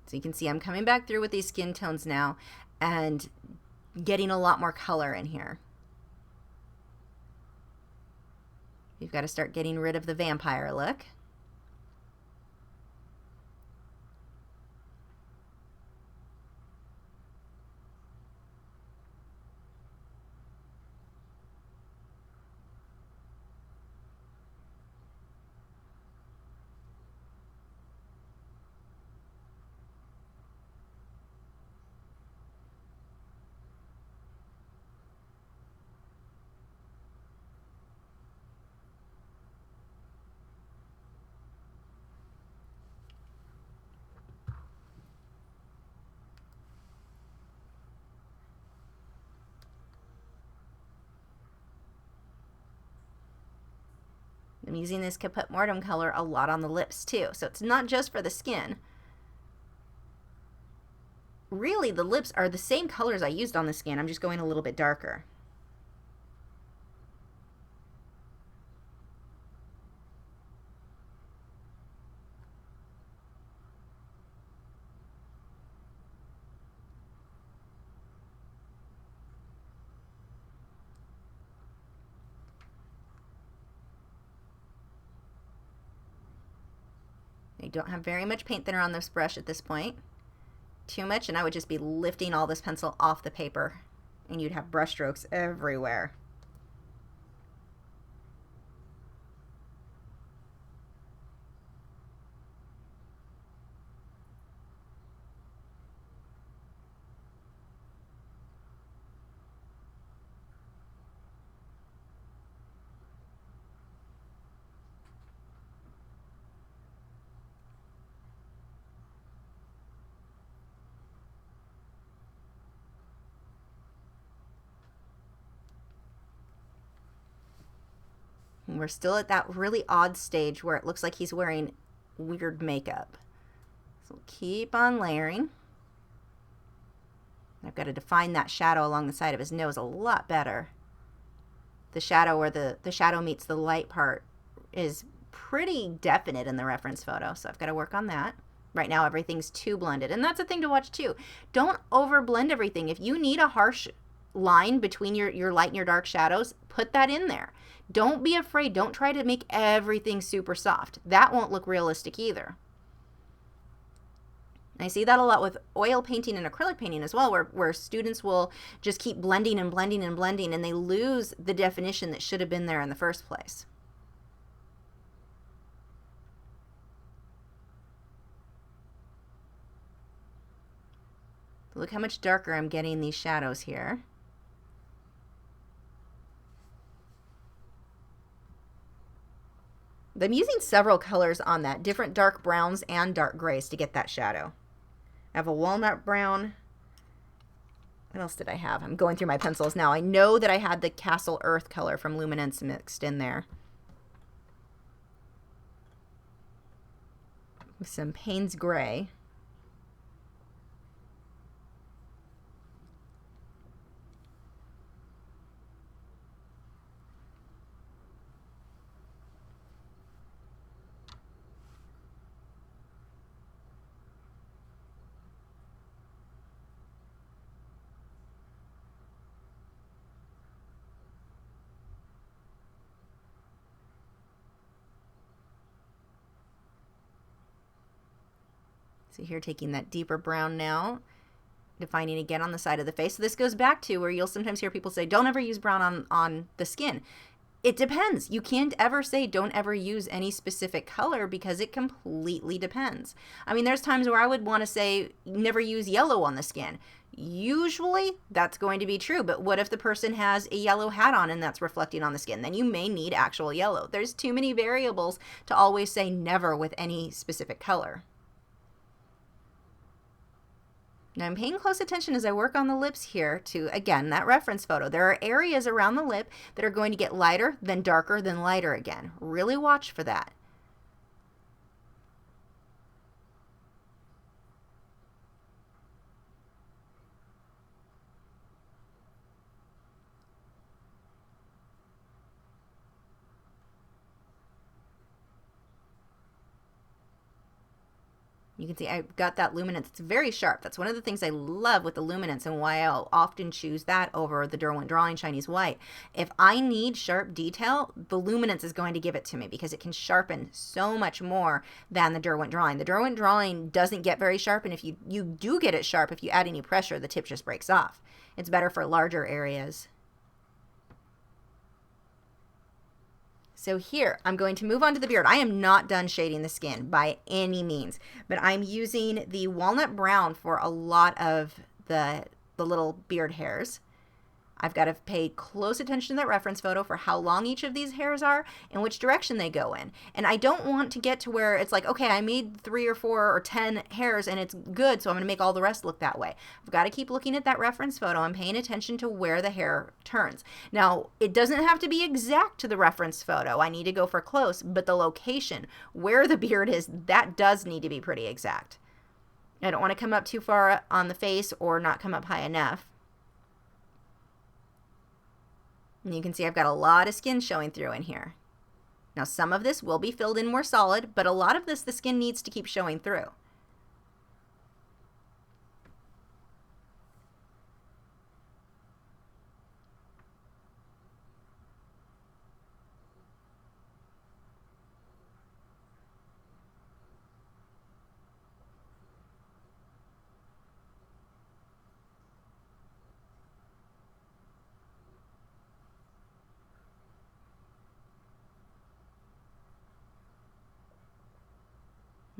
[SPEAKER 1] So you can see I'm coming back through with these skin tones now and getting a lot more color in here. You've got to start getting rid of the vampire look. I'm using this caput mortuum color a lot on the lips too, so it's not just for the skin. Really, the lips are the same colors I used on the skin. I'm just going a little bit darker. I don't have very much paint thinner on this brush at this point. Too much and I would just be lifting all this pencil off the paper and you'd have brush strokes everywhere. And we're still at that really odd stage where it looks like he's wearing weird makeup. So we'll keep on layering. I've got to define that shadow along the side of his nose a lot better. The shadow where the shadow meets the light part is pretty definite in the reference photo, so I've got to work on that. Right now everything's too blended, and that's a thing to watch too. Don't over blend everything. If you need a harsh line between your light and your dark shadows, put that in there. Don't be afraid. Don't try to make everything super soft. That won't look realistic either. I see that a lot with oil painting and acrylic painting as well, where students will just keep blending and blending and blending, and they lose the definition that should have been there in the first place. Look how much darker I'm getting these shadows here. I'm using several colors on that, different dark browns and dark grays to get that shadow. I have a walnut brown. What else did I have? I'm going through my pencils now. I know that I had the Cassel Earth color from Luminance mixed in there. Some Paynes gray. So here, taking that deeper brown now, defining again on the side of the face. So this goes back to where you'll sometimes hear people say, don't ever use brown on the skin. It depends. You can't ever say don't ever use any specific color because it completely depends. I mean, there's times where I would want to say never use yellow on the skin. Usually that's going to be true, but what if the person has a yellow hat on and that's reflecting on the skin? Then you may need actual yellow. There's too many variables to always say never with any specific color. Now I'm paying close attention as I work on the lips here to, again, that reference photo. There are areas around the lip that are going to get lighter, then darker, then lighter again. Really watch for that. You can see I've got that luminance. It's very sharp. That's one of the things I love with the luminance and why I'll often choose that over the Derwent Drawing Chinese White. If I need sharp detail, the luminance is going to give it to me because it can sharpen so much more than the Derwent Drawing. The Derwent Drawing doesn't get very sharp, and if you do get it sharp, if you add any pressure, the tip just breaks off. It's better for larger areas. So here, I'm going to move on to the beard. I am not done shading the skin by any means, but I'm using the walnut brown for a lot of the little beard hairs. I've got to pay close attention to that reference photo for how long each of these hairs are and which direction they go in. And I don't want to get to where it's like, okay, I made 3 or 4 or 10 hairs and it's good, so I'm going to make all the rest look that way. I've got to keep looking at that reference photo and paying attention to where the hair turns. Now, it doesn't have to be exact to the reference photo. I need to go for close, but the location, where the beard is, that does need to be pretty exact. I don't want to come up too far on the face or not come up high enough. And you can see I've got a lot of skin showing through in here. Now some of this will be filled in more solid, but a lot of this the skin needs to keep showing through.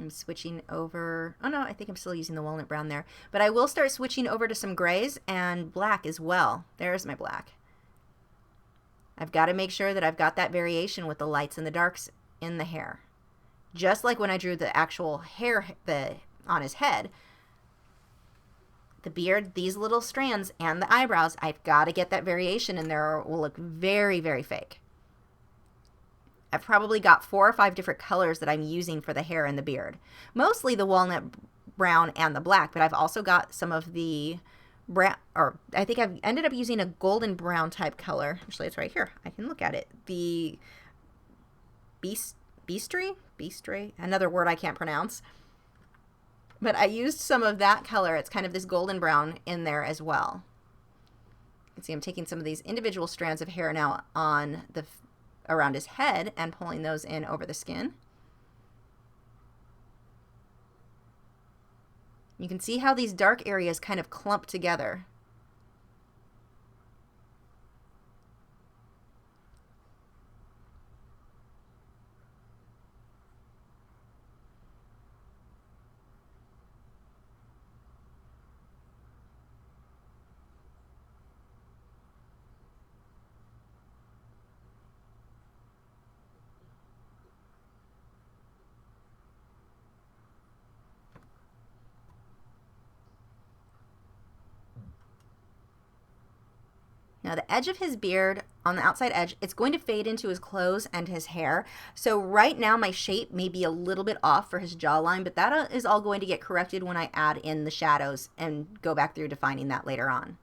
[SPEAKER 1] I'm switching over, oh no, I think I'm still using the walnut brown there, but I will start switching over to some grays and black as well. There's my black. I've got to make sure that I've got that variation with the lights and the darks in the hair. Just like when I drew the actual hair on his head, the beard, these little strands, and the eyebrows, I've got to get that variation in there or it will look very, very fake. I've probably got 4 or 5 different colors that I'm using for the hair and the beard. Mostly the walnut brown and the black, but I've also got some of the brown, or I think I've ended up using a golden brown type color. Actually, it's right here. I can look at it. The bistre, another word I can't pronounce. But I used some of that color. It's kind of this golden brown in there as well. You can see I'm taking some of these individual strands of hair now on the around his head and pulling those in over the skin. You can see how these dark areas kind of clump together. Now the edge of his beard, on the outside edge, it's going to fade into his clothes and his hair. So right now my shape may be a little bit off for his jawline, but that is all going to get corrected when I add in the shadows and go back through defining that later on.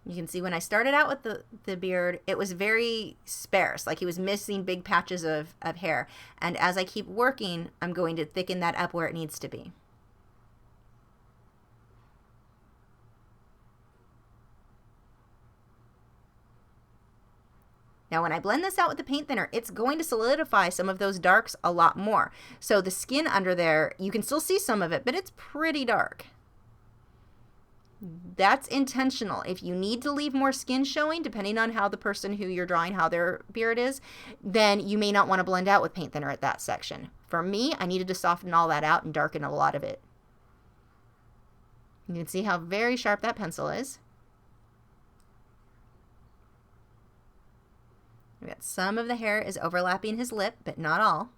[SPEAKER 1] You can see when I started out with the beard, it was very sparse, like he was missing big patches of hair. And as I keep working, I'm going to thicken that up where it needs to be. Now, when I blend this out with the paint thinner, it's going to solidify some of those darks a lot more. So the skin under there, you can still see some of it, but it's pretty dark. That's intentional. If you need to leave more skin showing, depending on how the person who you're drawing, how their beard is, then you may not want to blend out with paint thinner at that section. For me, I needed to soften all that out and darken a lot of it. You can see how very sharp that pencil is. We got some of the hair is overlapping his lip, but not all.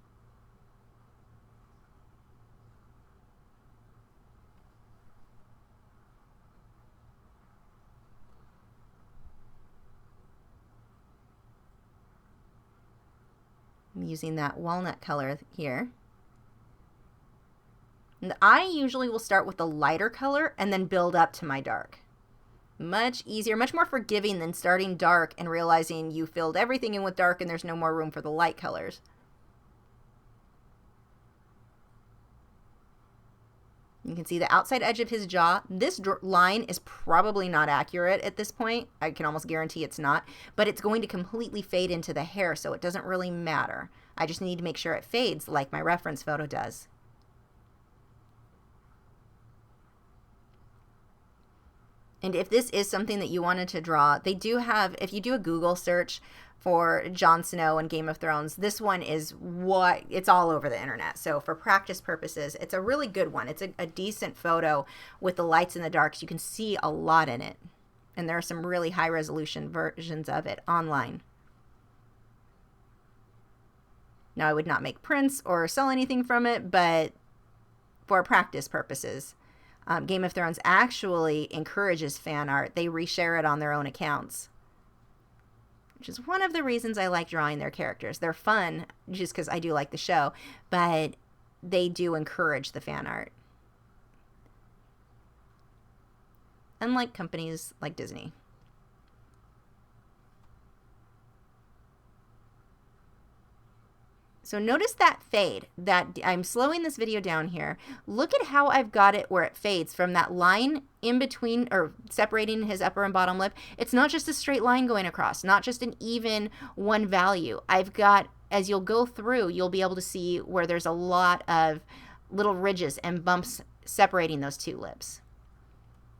[SPEAKER 1] I'm using that walnut color here. And I usually will start with the lighter color and then build up to my dark. Much easier, much more forgiving than starting dark and realizing you filled everything in with dark and there's no more room for the light colors. You can see the outside edge of his jaw. This line is probably not accurate at this point. I can almost guarantee it's not, but it's going to completely fade into the hair, so it doesn't really matter. I just need to make sure it fades like my reference photo does. And if this is something that you wanted to draw, they do have, if you do a Google search for Jon Snow and Game of Thrones, this one is it's all over the internet. So for practice purposes, it's a really good one. It's a decent photo with the lights and the darks. You can see a lot in it. And there are some really high resolution versions of it online. Now, I would not make prints or sell anything from it, but for practice purposes, Game of Thrones actually encourages fan art. They reshare it on their own accounts, which is one of the reasons I like drawing their characters. They're fun just because I do like the show, but they do encourage the fan art. Unlike companies like Disney. So notice that fade, that I'm slowing this video down here. Look at how I've got it where it fades from that line in between or separating his upper and bottom lip. It's not just a straight line going across, not just an even one value. I've got, as you'll go through, you'll be able to see where there's a lot of little ridges and bumps separating those two lips.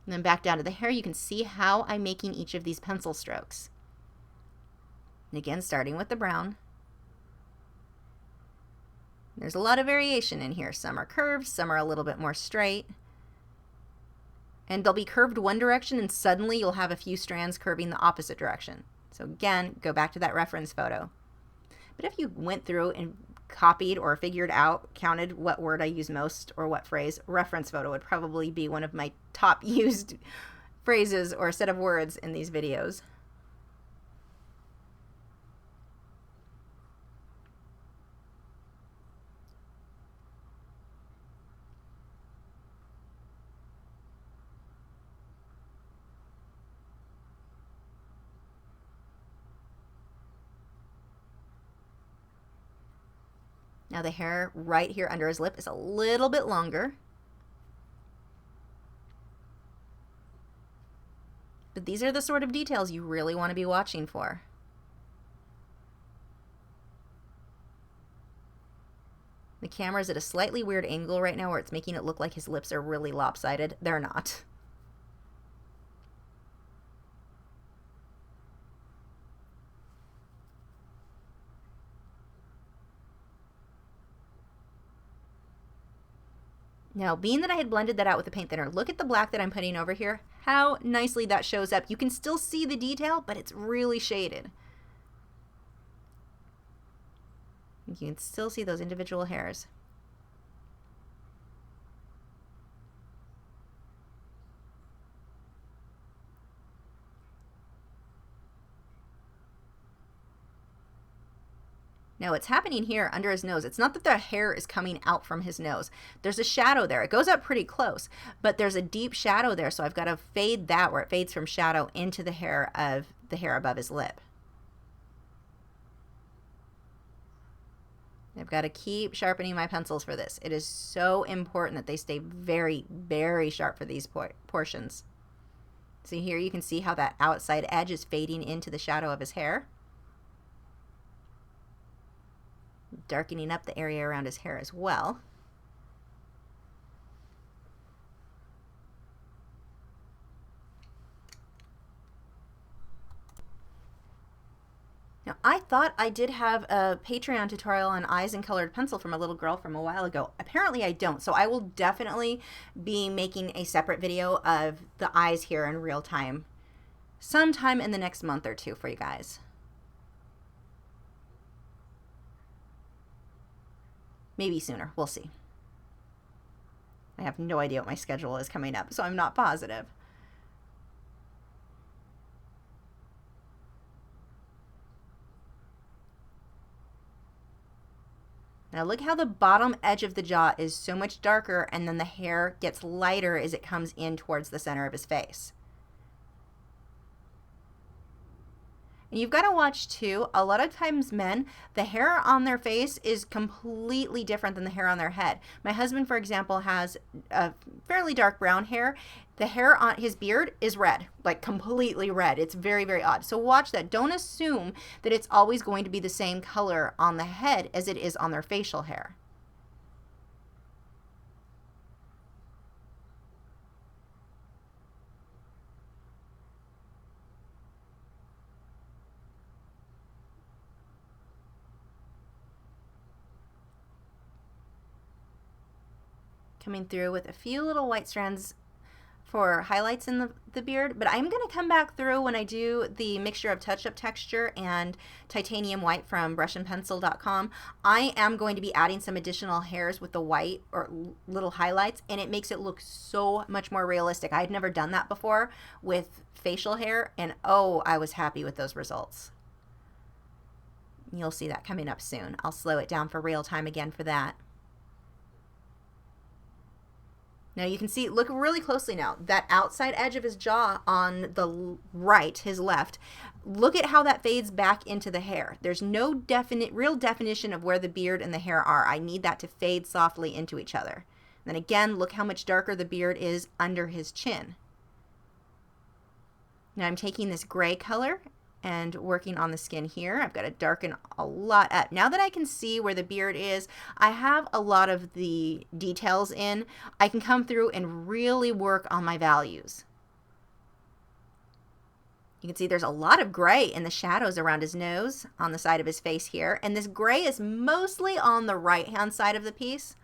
[SPEAKER 1] And then back down to the hair, you can see how I'm making each of these pencil strokes. And again, starting with the brown. There's a lot of variation in here. Some are curved, some are a little bit more straight. And they'll be curved one direction and suddenly you'll have a few strands curving the opposite direction. So again, go back to that reference photo. But if you went through and copied or figured out, counted what word I use most or what phrase, reference photo would probably be one of my top used phrases or set of words in these videos. Now the hair right here under his lip is a little bit longer. But these are the sort of details you really want to be watching for. The camera's at a slightly weird angle right now where it's making it look like his lips are really lopsided. They're not. Now, being that I had blended that out with the paint thinner, look at the black that I'm putting over here, how nicely that shows up. You can still see the detail, but it's really shaded. You can still see those individual hairs. Now what's happening here under his nose, it's not that the hair is coming out from his nose. There's a shadow there. It goes up pretty close, but there's a deep shadow there, so I've got to fade that where it fades from shadow into the hair above his lip. I've got to keep sharpening my pencils for this. It is so important that they stay very, very sharp for these portions. So here you can see how that outside edge is fading into the shadow of his hair. Darkening up the area around his hair as well. Now, I thought I did have a Patreon tutorial on eyes and colored pencil from a little girl from a while ago. Apparently I don't, so I will definitely be making a separate video of the eyes here in real time sometime in the next month or two for you guys. Maybe sooner. We'll see. I have no idea what my schedule is coming up, so I'm not positive. Now look how the bottom edge of the jaw is so much darker, and then the hair gets lighter as it comes in towards the center of his face. And you've got to watch too, a lot of times men, the hair on their face is completely different than the hair on their head. My husband, for example, has a fairly dark brown hair. The hair on his beard is red, like completely red. It's very, very odd. So watch that. Don't assume that it's always going to be the same color on the head as it is on their facial hair. Coming through with a few little white strands for highlights in the beard, but I'm going to come back through when I do the mixture of touch-up texture and titanium white from brushandpencil.com. I am going to be adding some additional hairs with the white or little highlights, and it makes it look so much more realistic. I had never done that before with facial hair, and oh, I was happy with those results. You'll see that coming up soon. I'll slow it down for real time again for that. Now you can see, look really closely now, that outside edge of his jaw on the right, his left, look at how that fades back into the hair. There's no real definition of where the beard and the hair are. I need that to fade softly into each other. And then again, look how much darker the beard is under his chin. Now I'm taking this gray color and working on the skin here. I've got to darken a lot up. Now that I can see where the beard is, I have a lot of the details in. I can come through and really work on my values. You can see there's a lot of gray in the shadows around his nose on the side of his face here. And this gray is mostly on the right-hand side of the piece.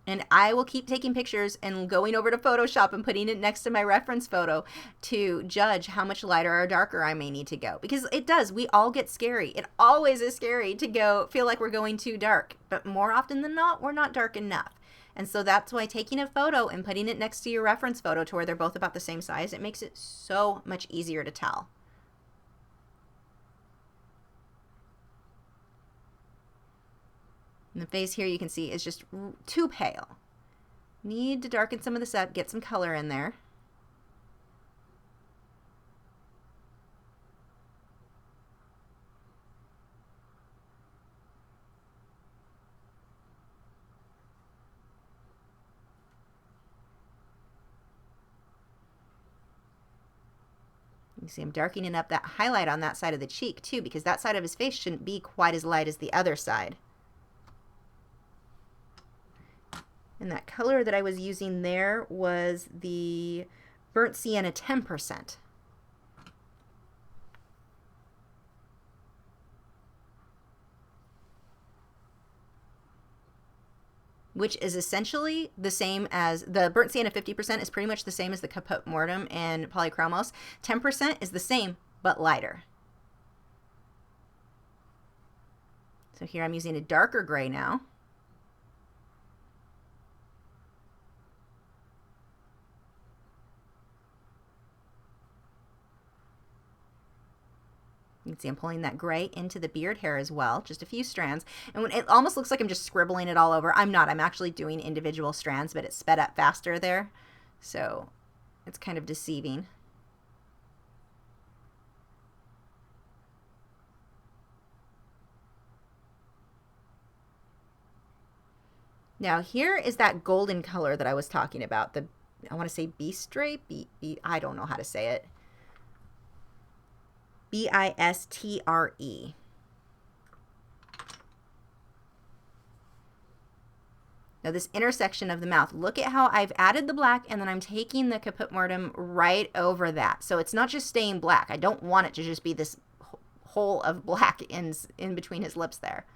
[SPEAKER 1] And I will keep taking pictures and going over to Photoshop and putting it next to my reference photo to judge how much lighter or darker I may need to go. Because it does. We all get scary. It always is scary to feel like we're going too dark. But more often than not, we're not dark enough. And so that's why taking a photo and putting it next to your reference photo to where they're both about the same size, it makes it so much easier to tell. And the face here you can see is just too pale. Need to darken some of this up, get some color in there. You see I'm darkening up that highlight on that side of the cheek too, because that side of his face shouldn't be quite as light as the other side. And that color that I was using there was the burnt sienna 10%. Which is essentially the same as the burnt sienna 50% is pretty much the same as the caput mortuum and Polychromos. 10% is the same, but lighter. So here I'm using a darker gray now. You can see I'm pulling that gray into the beard hair as well, just a few strands. And when it almost looks like I'm just scribbling it all over. I'm not. I'm actually doing individual strands, but it's sped up faster there. So it's kind of deceiving. Now here is that golden color that I was talking about, the I want to say bistre, I don't know how to say it. Bistre. Now this intersection of the mouth, look at how I've added the black and then I'm taking the caput mortuum right over that. So it's not just staying black. I don't want it to just be this hole of black in between his lips there.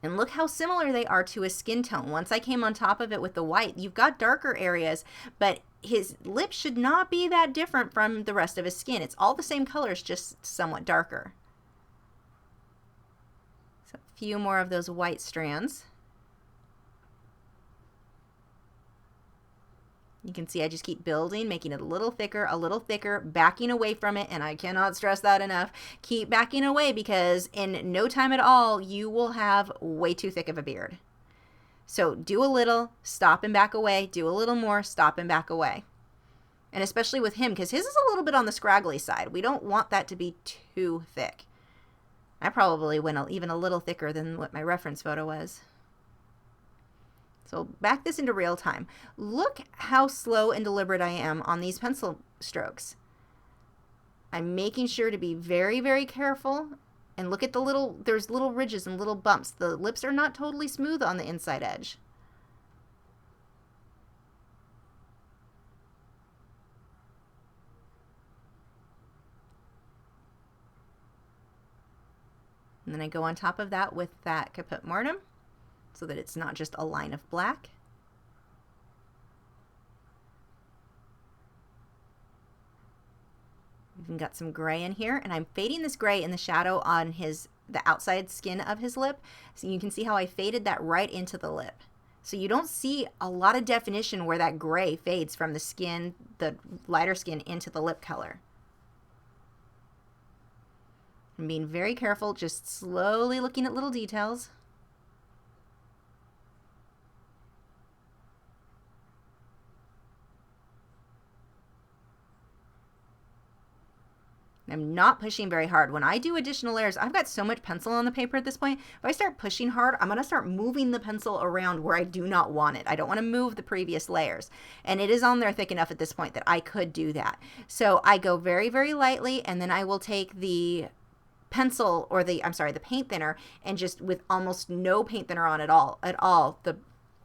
[SPEAKER 1] And look how similar they are to his skin tone. Once I came on top of it with the white, you've got darker areas, but his lips should not be that different from the rest of his skin. It's all the same colors, just somewhat darker. So a few more of those white strands. You can see I just keep building, making it a little thicker, backing away from it, and I cannot stress that enough. Keep backing away because in no time at all, you will have way too thick of a beard. So do a little, stop and back away, do a little more, stop and back away. And especially with him, because his is a little bit on the scraggly side. We don't want that to be too thick. I probably went even a little thicker than what my reference photo was. So back this into real time. Look how slow and deliberate I am on these pencil strokes. I'm making sure to be very, very careful. And look at there's little ridges and little bumps. The lips are not totally smooth on the inside edge. And then I go on top of that with that caput mortuum, so that it's not just a line of black. We've even got some gray in here, and I'm fading this gray in the shadow on the outside skin of his lip. So you can see how I faded that right into the lip. So you don't see a lot of definition where that gray fades from the skin, the lighter skin, into the lip color. I'm being very careful, just slowly looking at little details. I'm not pushing very hard. When I do additional layers, I've got so much pencil on the paper at this point. If I start pushing hard, I'm going to start moving the pencil around where I do not want it. I don't want to move the previous layers. And it is on there thick enough at this point that I could do that. So I go very, very lightly, and then I will take the pencil or the paint thinner, and just with almost no paint thinner on at all,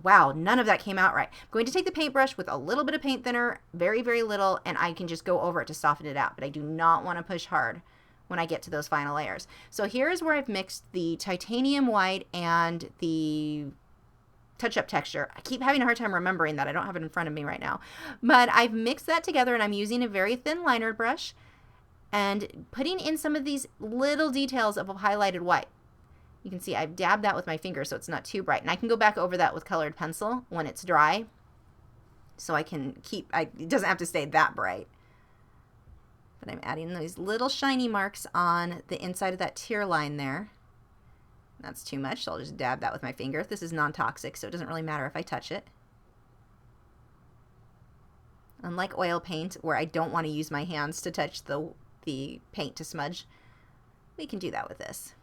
[SPEAKER 1] wow, none of that came out right. I'm going to take the paintbrush with a little bit of paint thinner, very, very little, and I can just go over it to soften it out, but I do not want to push hard when I get to those final layers. So here's where I've mixed the titanium white and the touch-up texture. I keep having a hard time remembering that. I don't have it in front of me right now. But I've mixed that together, and I'm using a very thin liner brush and putting in some of these little details of a highlighted white. You can see I've dabbed that with my finger so it's not too bright. And I can go back over that with colored pencil when it's dry. So I can keep, it doesn't have to stay that bright. But I'm adding these little shiny marks on the inside of that tear line there. That's too much, so I'll just dab that with my finger. This is non-toxic, so it doesn't really matter if I touch it. Unlike oil paint, where I don't want to use my hands to touch the paint to smudge, we can do that with this.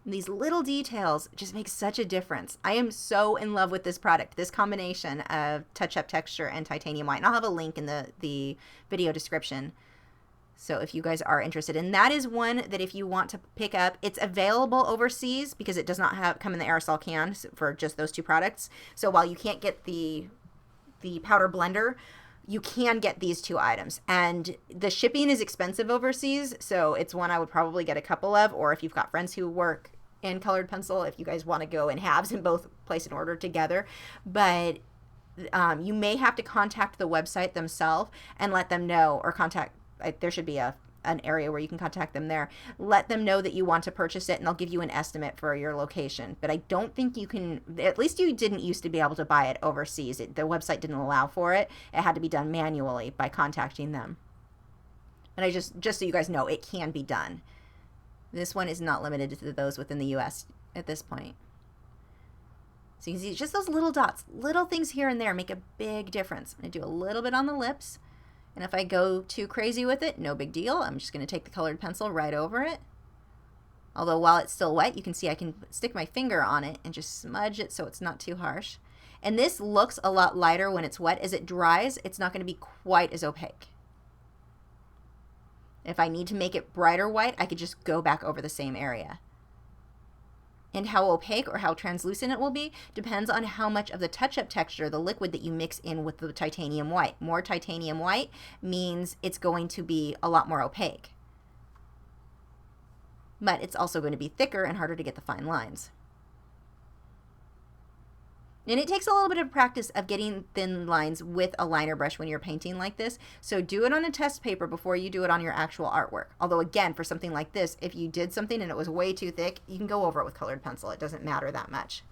[SPEAKER 1] These little details just make such a difference. I am so in love with this product, this combination of touch-up texture and titanium white. And I'll have a link in the video description. So if you guys are interested, and that is one that if you want to pick up, it's available overseas because it does not come in the aerosol can for just those two products. So while you can't get the powder blender, you can get these two items, and the shipping is expensive overseas, so it's one I would probably get a couple of, or if you've got friends who work in colored pencil, if you guys want to go in halves and both place an order together. But you may have to contact the website themselves and let them know, or there should be an area where you can contact them there. Let them know that you want to purchase it, and they'll give you an estimate for your location. But I don't think you can, at least you didn't used to be able to buy it overseas. The website didn't allow for it. It had to be done manually by contacting them. And just so you guys know, it can be done. This one is not limited to those within the US at this point. So you can see just those little dots, little things here and there make a big difference. I'm going to do a little bit on the lips. And if I go too crazy with it, no big deal. I'm just going to take the colored pencil right over it. Although while it's still wet, you can see I can stick my finger on it and just smudge it so it's not too harsh. And this looks a lot lighter when it's wet. As it dries, it's not going to be quite as opaque. If I need to make it brighter white, I could just go back over the same area. And how opaque or how translucent it will be depends on how much of the touch-up texture, the liquid that you mix in with the titanium white. More titanium white means it's going to be a lot more opaque. But it's also going to be thicker and harder to get the fine lines. And it takes a little bit of practice of getting thin lines with a liner brush when you're painting like this. So do it on a test paper before you do it on your actual artwork. Although again, for something like this, if you did something and it was way too thick, you can go over it with colored pencil. It doesn't matter that much.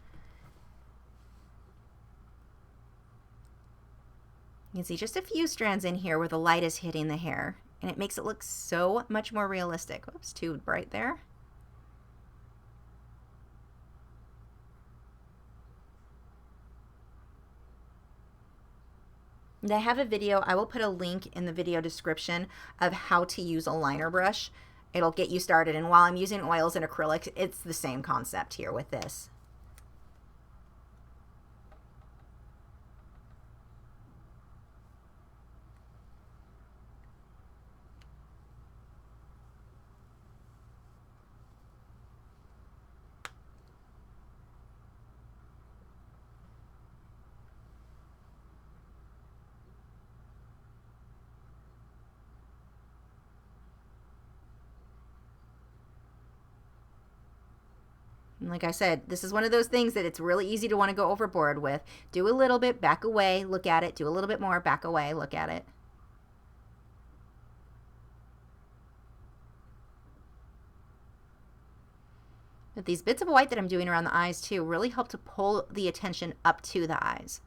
[SPEAKER 1] You can see just a few strands in here where the light is hitting the hair. And it makes it look so much more realistic. Oops, too bright there. And I have a video, I will put a link in the video description of how to use a liner brush. It'll get you started. And while I'm using oils and acrylics, it's the same concept here with this. And like I said, this is one of those things that it's really easy to want to go overboard with. Do a little bit, back away, look at it. Do a little bit more, back away, look at it. But these bits of white that I'm doing around the eyes too really help to pull the attention up to the eyes.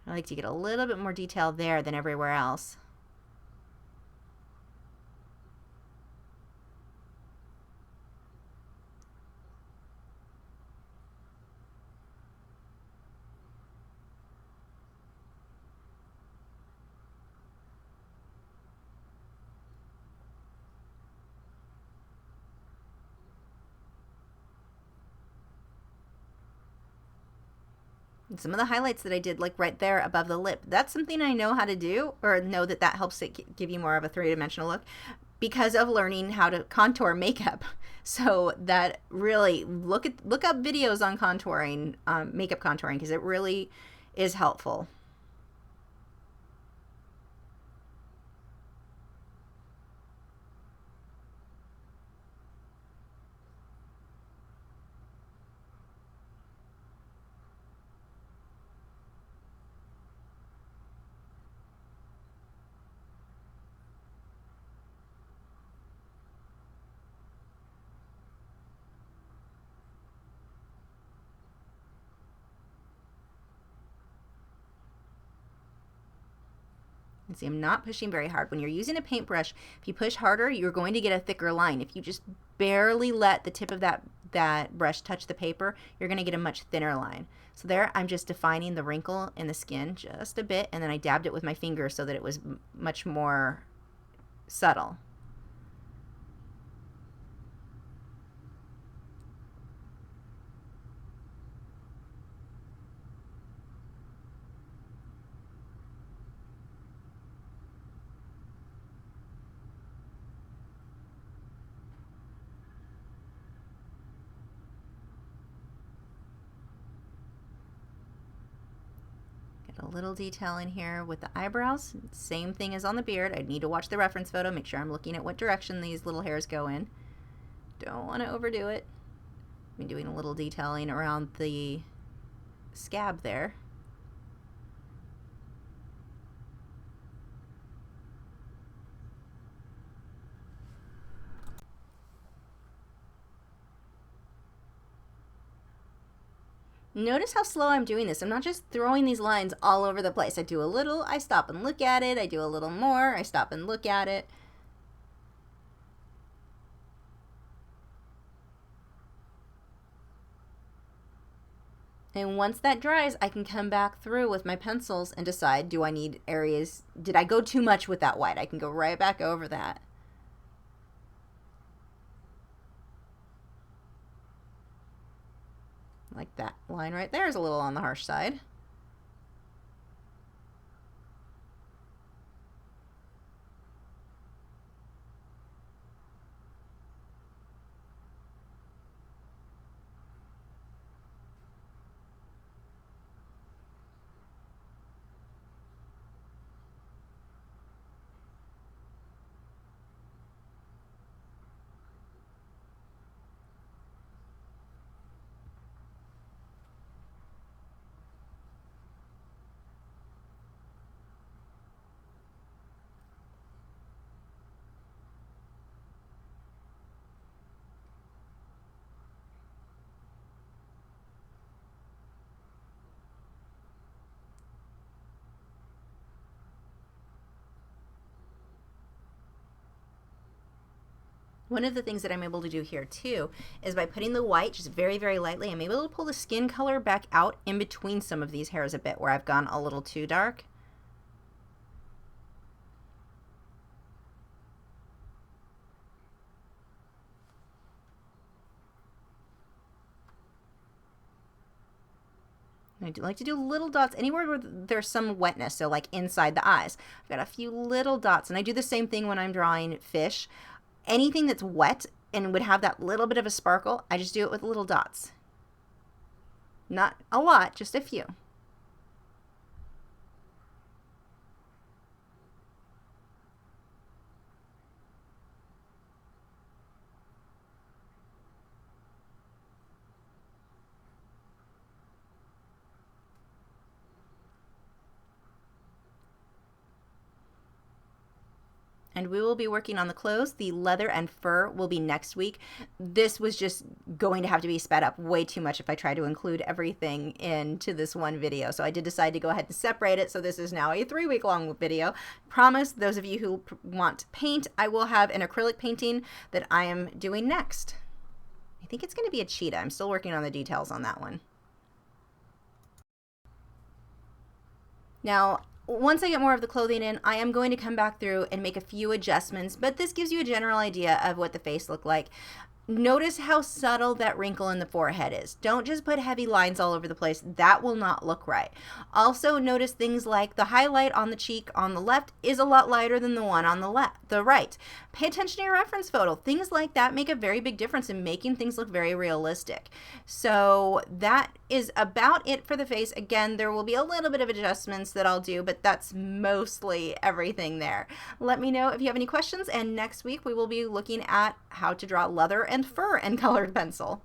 [SPEAKER 1] I like to get a little bit more detail there than everywhere else. And some of the highlights that I did, like right there above the lip, that's something I know how to do, or know that that helps it give you more of a three-dimensional look because of learning how to contour makeup. So that really, look up videos on contouring, makeup contouring, because it really is helpful. And see, I'm not pushing very hard. When you're using a paintbrush, if you push harder, you're going to get a thicker line. If you just barely let the tip of that brush touch the paper, you're going to get a much thinner line. So there, I'm just defining the wrinkle in the skin just a bit, and then I dabbed it with my finger so that it was much more subtle. A little detail in here with the eyebrows. Same thing as on the beard. I need to watch the reference photo, make sure I'm looking at what direction these little hairs go in. Don't want to overdo it. I'm doing a little detailing around the scab there. Notice how slow I'm doing this. I'm not just throwing these lines all over the place. I do a little, I stop and look at it. I do a little more, I stop and look at it. And once that dries, I can come back through with my pencils and decide, do I need areas, did I go too much with that white? I can go right back over that. Like that line right there is a little on the harsh side. One of the things that I'm able to do here too is by putting the white just very, very lightly, I'm able to pull the skin color back out in between some of these hairs a bit where I've gone a little too dark. I do like to do little dots anywhere where there's some wetness, so like inside the eyes. I've got a few little dots, and I do the same thing when I'm drawing fish. Anything that's wet and would have that little bit of a sparkle, I just do it with little dots. Not a lot, just a few. And we will be working on the clothes. The leather and fur will be next week. This was just going to have to be sped up way too much if I try to include everything into this one video. So I did decide to go ahead and separate it. So this is now a 3-week long video. Promise those of you who want paint, I will have an acrylic painting that I am doing next. I think it's going to be a cheetah. I'm still working on the details on that one. Now, once I get more of the clothing in, I am going to come back through and make a few adjustments, but this gives you a general idea of what the face looked like. Notice how subtle that wrinkle in the forehead is. Don't just put heavy lines all over the place. That will not look right. Also notice things like the highlight on the cheek on the left is a lot lighter than the one on the right. Pay attention to your reference photo. Things like that make a very big difference in making things look very realistic. So that is about it for the face. Again, there will be a little bit of adjustments that I'll do, but that's mostly everything there. Let me know if you have any questions, and next week we will be looking at how to draw leather and fur in colored pencil.